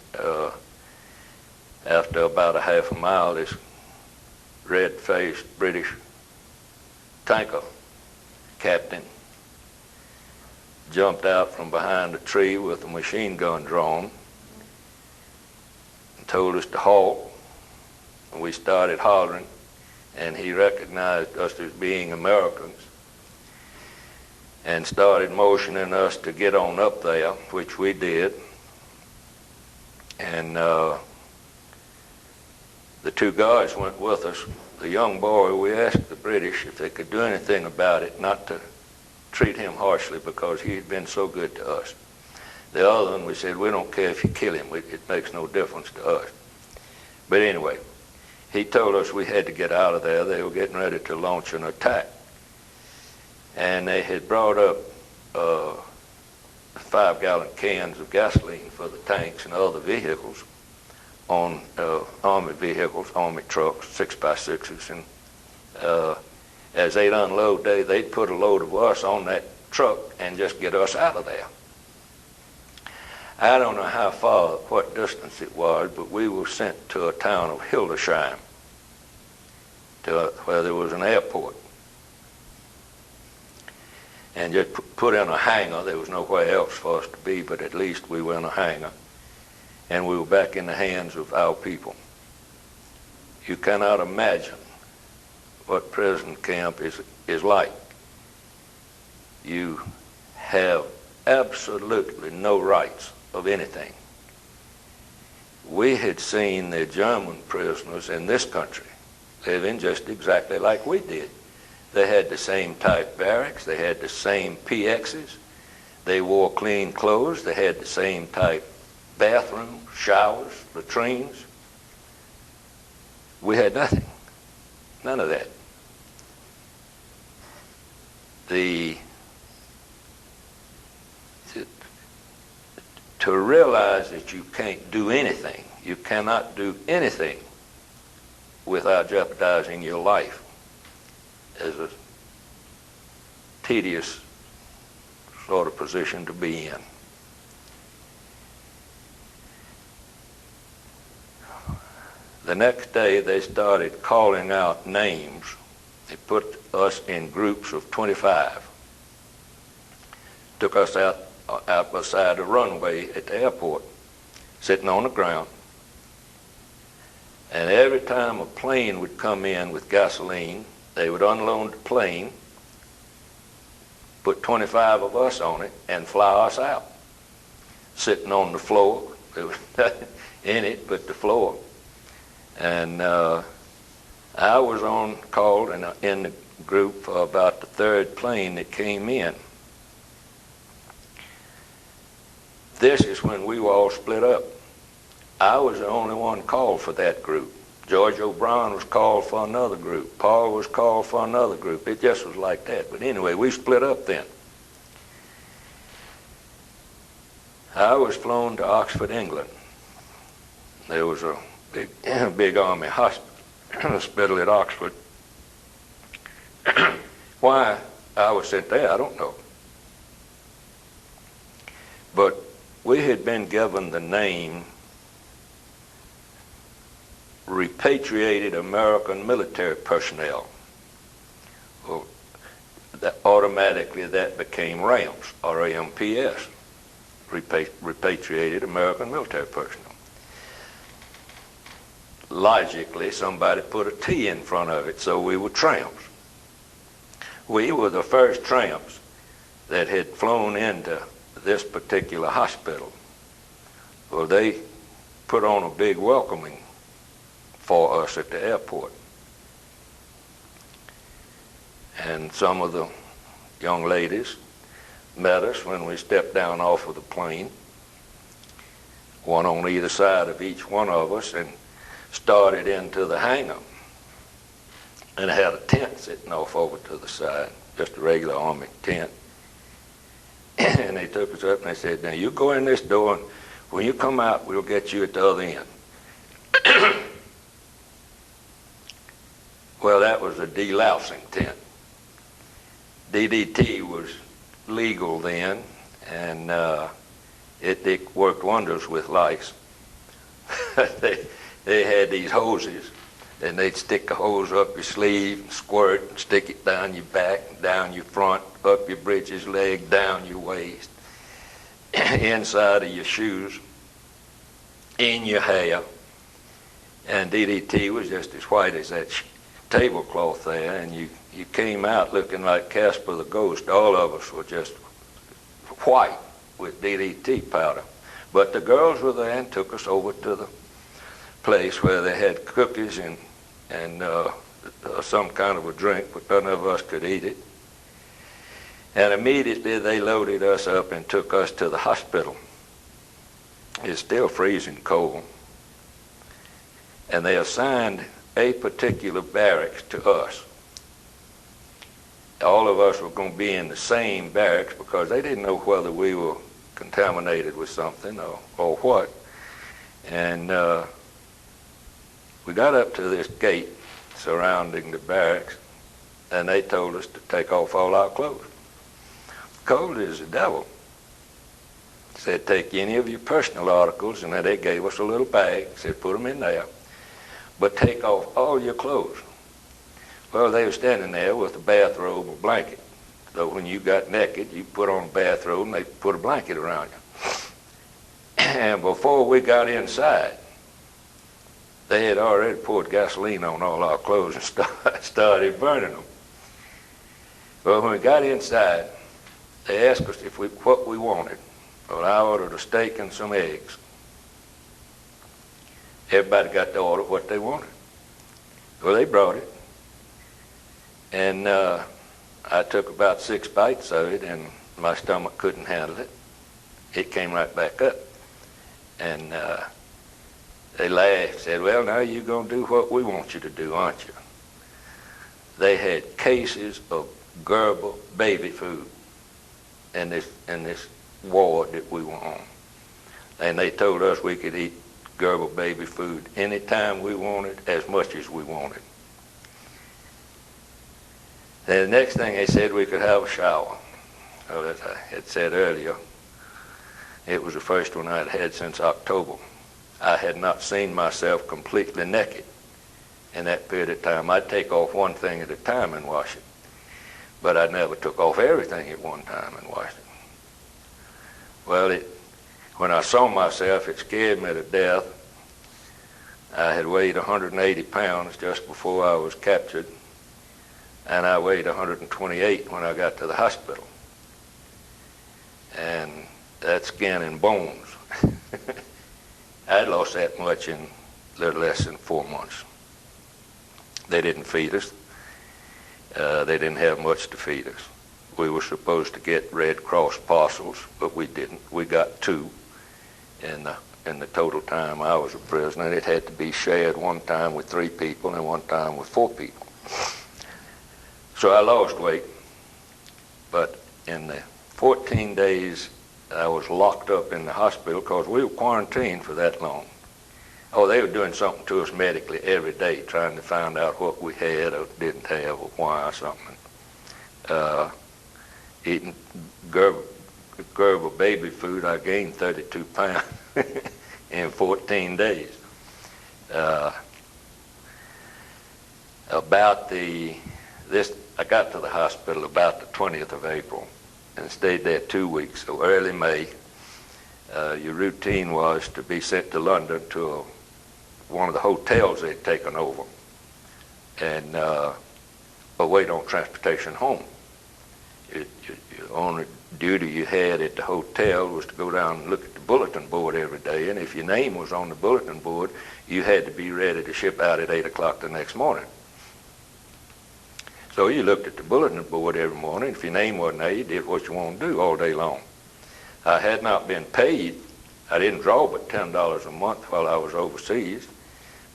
after about a half a mile, this red-faced British tanker captain jumped out from behind a tree with a machine gun drawn and told us to halt. And we started hollering, and he recognized us as being Americans and started motioning us to get on up there, which we did. And the 2 guards went with us. The young boy, we asked the British if they could do anything about it, not to treat him harshly because he had been so good to us. The other one, we said, we don't care if you kill him. It makes no difference to us. But anyway, he told us we had to get out of there. They were getting ready to launch an attack. And they had brought up 5-gallon cans of gasoline for the tanks and other vehicles on Army vehicles, Army trucks, 6x6s. And as they'd unload, they'd put a load of us on that truck and just get us out of there. I don't know how far, what distance it was, but we were sent to a town of Hildesheim, where there was an airport. And just put in a hangar. There was nowhere else for us to be, but at least we were in a hangar. And we were back in the hands of our people. You cannot imagine what prison camp is like. You have absolutely no rights of anything. We had seen the German prisoners in this country living just exactly like we did. They had the same type barracks. They had the same PXs. They wore clean clothes. They had the same type bathrooms, showers, latrines. We had nothing. None of that. To realize that you can't do anything, you cannot do anything without jeopardizing your life, is a tedious sort of position to be in. The next day they started calling out names. They put us in groups of 25. Took us out beside the runway at the airport, sitting on the ground. And every time a plane would come in with gasoline, they would unload the plane, put 25 of us on it, and fly us out. Sitting on the floor. There was nothing in it but the floor. And I was on call in the group for about the 3rd plane that came in. This is when we were all split up. I was the only one called for that group. George O'Brien was called for another group. Paul was called for another group. It just was like that. But anyway, we split up then. I was flown to Oxford, England. There was a big army hospital at Oxford. Why I was sent there, I don't know. But we had been given the name Repatriated American Military Personnel. Well, automatically that became RAMPS, R-A-M-P-S, Repatriated American Military Personnel. Logically, somebody put a T in front of it, so we were tramps. We were the first tramps that had flown into this particular hospital. Well, they put on a big welcoming for us at the airport. And some of the young ladies met us when we stepped down off of the plane, one on either side of each one of us, and started into the hangar. And it had a tent sitting off over to the side, just a regular Army tent. And they took us up and they said, now you go in this door, and when you come out, we'll get you at the other end. Well, that was a delousing tent. DDT was legal then, and it worked wonders with lice. They had these hoses, and they'd stick a hose up your sleeve, and squirt, and stick it down your back, down your front, up your breeches leg, down your waist, inside of your shoes, in your hair. And DDT was just as white as that tablecloth there, and you came out looking like Casper the Ghost. All of us were just white with DDT powder. But the girls were there and took us over to the place where they had cookies and some kind of a drink, but none of us could eat it. And immediately they loaded us up and took us to the hospital. It's still freezing cold. And they assigned a particular barracks to us. All of us were going to be in the same barracks because they didn't know whether we were contaminated with something or what. And we got up to this gate surrounding the barracks, and they told us to take off all our clothes. Cold as the devil. Said, take any of your personal articles, and then they gave us a little bag, said, put them in there, but take off all your clothes. Well, they were standing there with a bathrobe or blanket. So when you got naked, you put on a bathrobe, and they put a blanket around you. And before we got inside, they had already poured gasoline on all our clothes and started burning them. Well, when we got inside, they asked us what we wanted. Well, I ordered a steak and some eggs. Everybody got to order what they wanted. Well, they brought it. And I took about 6 bites of it, and my stomach couldn't handle it. It came right back up. And they laughed, said, well, now you're going to do what we want you to do, aren't you? They had cases of Gerber baby food in this ward that we were on. And they told us we could eat Gerber baby food anytime we wanted, as much as we wanted. Then the next thing they said, we could have a shower. Well, as I had said earlier, it was the first one I'd had since October. I had not seen myself completely naked in that period of time. I'd take off one thing at a time and wash it. But I never took off everything at one time and washed it. Well, when I saw myself, it scared me to death. I had weighed 180 pounds just before I was captured, and I weighed 128 when I got to the hospital. And that's skin and bones. I'd lost that much in a little less than 4 months. They didn't feed us. They didn't have much to feed us. We were supposed to get Red Cross parcels, but we didn't. We got 2 in the total time I was a prisoner. It had to be shared one time with 3 people and one time with 4 people. So I lost weight, but in the 14 days I was locked up in the hospital because we were quarantined for that long. Oh, they were doing something to us medically every day, trying to find out what we had or didn't have or why or something. Eating Gerber baby food, I gained 32 pounds in 14 days. About this I got to the hospital about the 20th of April and stayed there 2 weeks. So early May, your routine was to be sent to London to one of the hotels they'd taken over and wait on transportation home. Your only duty you had at the hotel was to go down and look at the bulletin board every day, and if your name was on the bulletin board, you had to be ready to ship out at 8 o'clock the next morning. So you looked at the bulletin board every morning. If your name wasn't there, you did what you wanted to do all day long. I had not been paid. I didn't draw but $10 a month while I was overseas,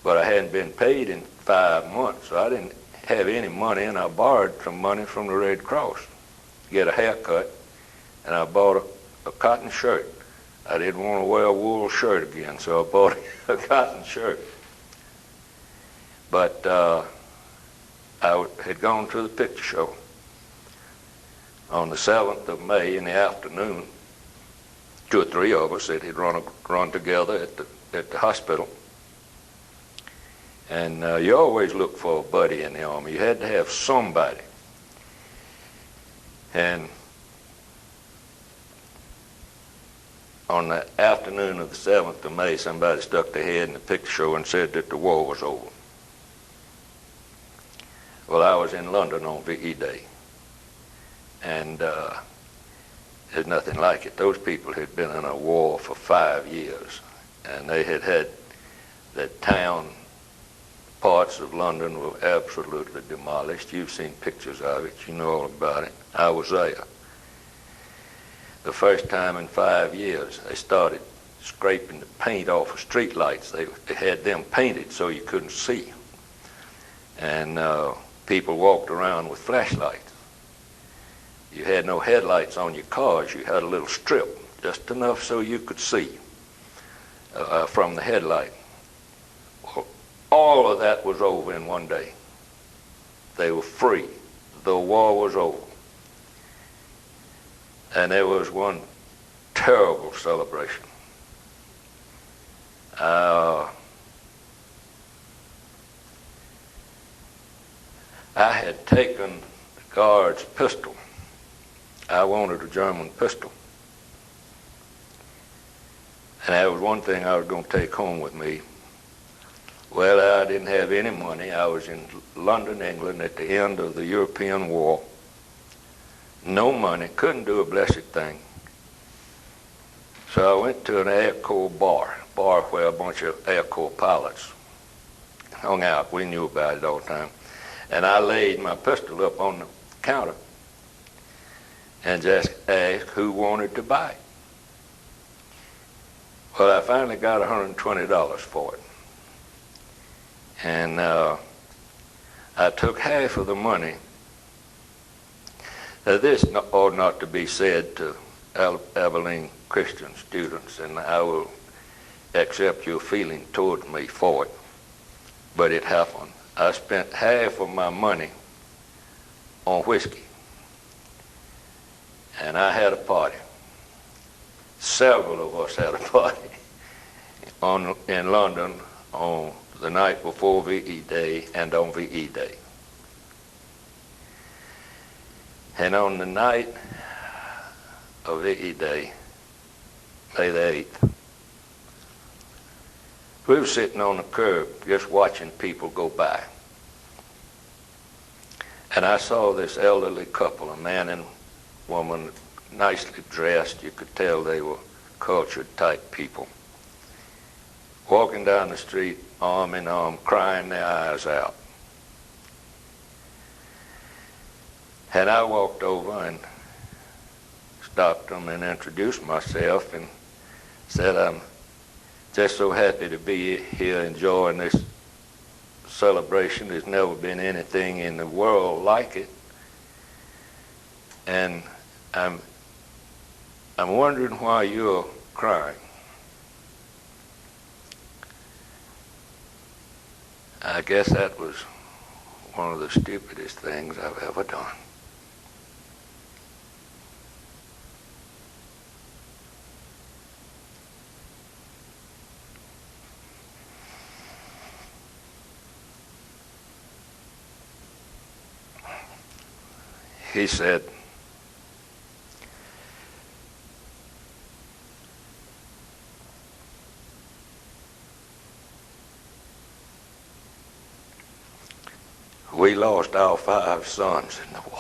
but I hadn't been paid in 5 months, so I didn't have any money, and I borrowed some money from the Red Cross to get a haircut, and I bought a cotton shirt. I didn't want to wear a wool shirt again, so I bought a cotton shirt. But I had gone to the picture show on the 7th of May in the afternoon. 2 or 3 of us that had run together at the hospital. And you always look for a buddy in the Army. You had to have somebody. And on the afternoon of the 7th of May, somebody stuck their head in the picture show and said that the war was over. Well, I was in London on VE Day, and there's nothing like it. Those people had been in a war for 5 years, and they had had the town parts of London were absolutely demolished. You've seen pictures of it. You know all about it. I was there. The first time in 5 years, they started scraping the paint off of street lights. They had them painted so you couldn't see. And people walked around with flashlights. You had no headlights on your cars. You had a little strip, just enough so you could see from the headlight. Well, all of that was over in one day. They were free. The war was over. And there was one terrible celebration. I had taken the guard's pistol. I wanted a German pistol. And that was one thing I was going to take home with me. Well, I didn't have any money. I was in London, England at the end of the European War. No money, couldn't do a blessed thing. So I went to an Air Corps bar where a bunch of Air Corps pilots hung out. We knew about it all the time. And I laid my pistol up on the counter and just asked who wanted to buy it. Well, I finally got $120 for it. And I took half of the money. Now, this ought not to be said to Abilene Christian students, and I will accept your feeling toward me for it, but it happened. I spent half of my money on whiskey, and I had a party. Several of us had a party in London on the night before VE Day and on VE Day. And on the night of VE Day, May the 8th, we were sitting on the curb just watching people go by. And I saw this elderly couple, a man and woman, nicely dressed. You could tell they were cultured type people, walking down the street arm in arm, crying their eyes out. And I walked over and stopped them and introduced myself and said, I'm just so happy to be here enjoying this celebration. There's never been anything in the world like it. And I'm wondering why you're crying. I guess that was one of the stupidest things I've ever done. he said, "We lost our 5 sons in the war."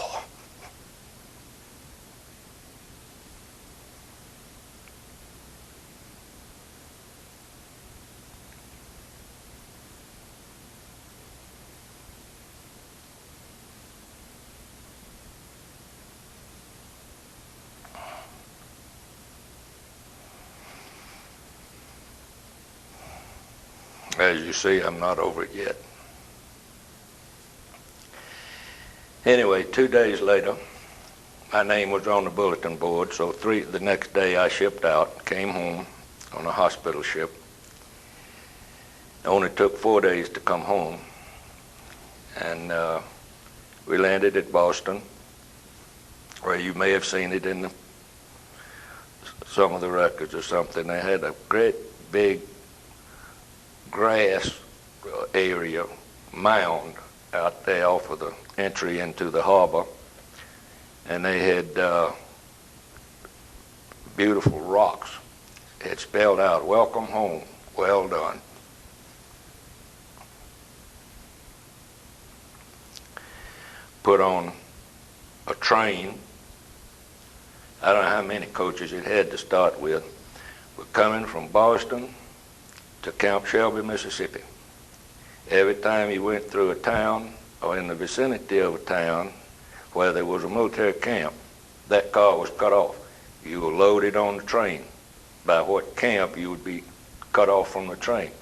As you see, I'm not over it yet. Anyway, 2 days later, my name was on the bulletin board, so the next day I shipped out, came home on a hospital ship. It only took 4 days to come home, and we landed at Boston, where you may have seen it in some of the records or something. They had a great big grass area mound out there off of the entry into the harbor, and they had beautiful rocks. It spelled out, "Welcome home, well done." Put on a train. I don't know how many coaches it had to start with. We're coming from Boston to Camp Shelby, Mississippi. Every time you went through a town or in the vicinity of a town where there was a military camp, that car was cut off. You were loaded on the train. By what camp you would be cut off from the train.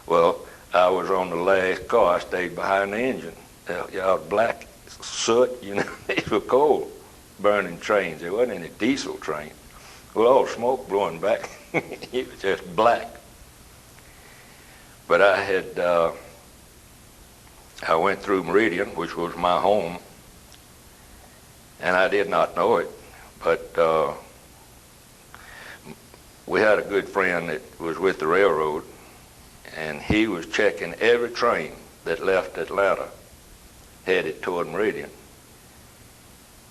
Well, I was on the last car. I stayed behind the engine. Y'all black soot, you know, these were coal burning trains. There wasn't any diesel train. Well, all smoke blowing back. It was just black. But I went through Meridian, which was my home, and I did not know it. But we had a good friend that was with the railroad, and he was checking every train that left Atlanta headed toward Meridian.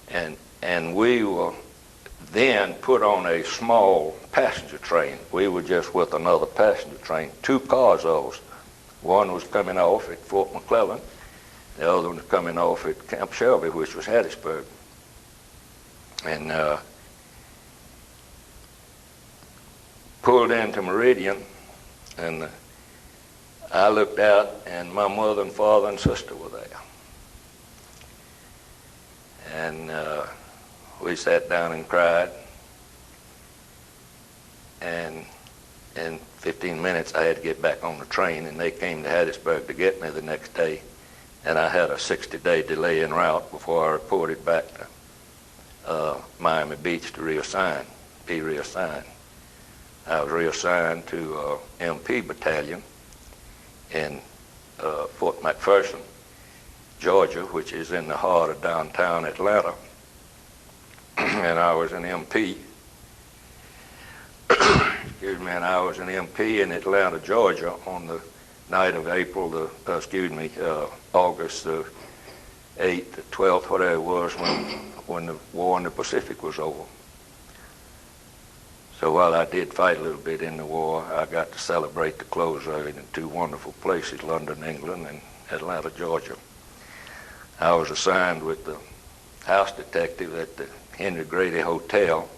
And we were then put on a small passenger train. We were just with another passenger train, 2 cars of us. One was coming off at Fort McClellan, the other one was coming off at Camp Shelby, which was Hattiesburg. And pulled into Meridian, and I looked out, and my mother and father and sister were there. And we sat down and cried, and in 15 minutes I had to get back on the train, and they came to Hattiesburg to get me the next day, and I had a 60-day delay en route before I reported back to Miami Beach to be reassigned. I was reassigned to MP Battalion in Fort McPherson, Georgia, which is in the heart of downtown Atlanta. And I was an MP. Excuse me, and I was an MP in Atlanta, Georgia, on the night of August the 8th, the 12th, whatever it was, when the war in the Pacific was over. So while I did fight a little bit in the war, I got to celebrate the close of it in 2 wonderful places, London, England, and Atlanta, Georgia. I was assigned with the house detective at the Henry Grady Hotel,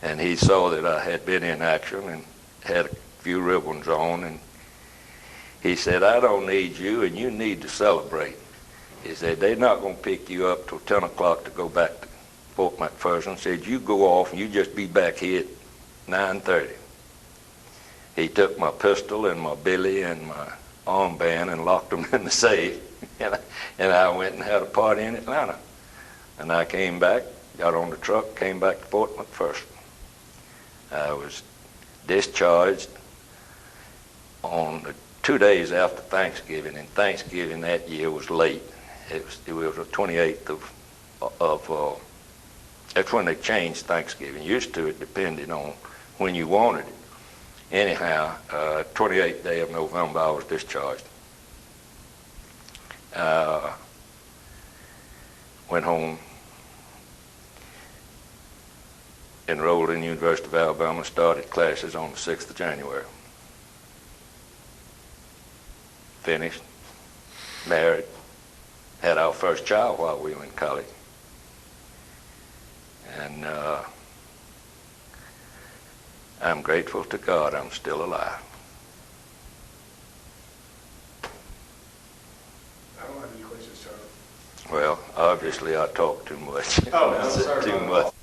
and he saw that I had been in action and had a few ribbons on, and he said, "I don't need you, and you need to celebrate." He said, "They're not going to pick you up till 10 o'clock to go back to Fort McPherson." Said, "You go off and you just be back here at 9:30. He took my pistol and my billy and my armband and locked them in the safe, and I went and had a party in Atlanta. And I came back, got on the truck, came back to Fort McPherson. I was discharged on the 2 days after Thanksgiving, and Thanksgiving that year was late. It was the 28th of that's when they changed Thanksgiving. Used to, it depended on when you wanted it. Anyhow, 28th day of November, I was discharged. went home, enrolled in the University of Alabama, started classes on the 6th of January. Finished, married, had our first child while we were in college. And I'm grateful to God I'm still alive. I don't have any questions, Charlie. Well, obviously I talk too much. Oh, no, I said sir, too not at much. all.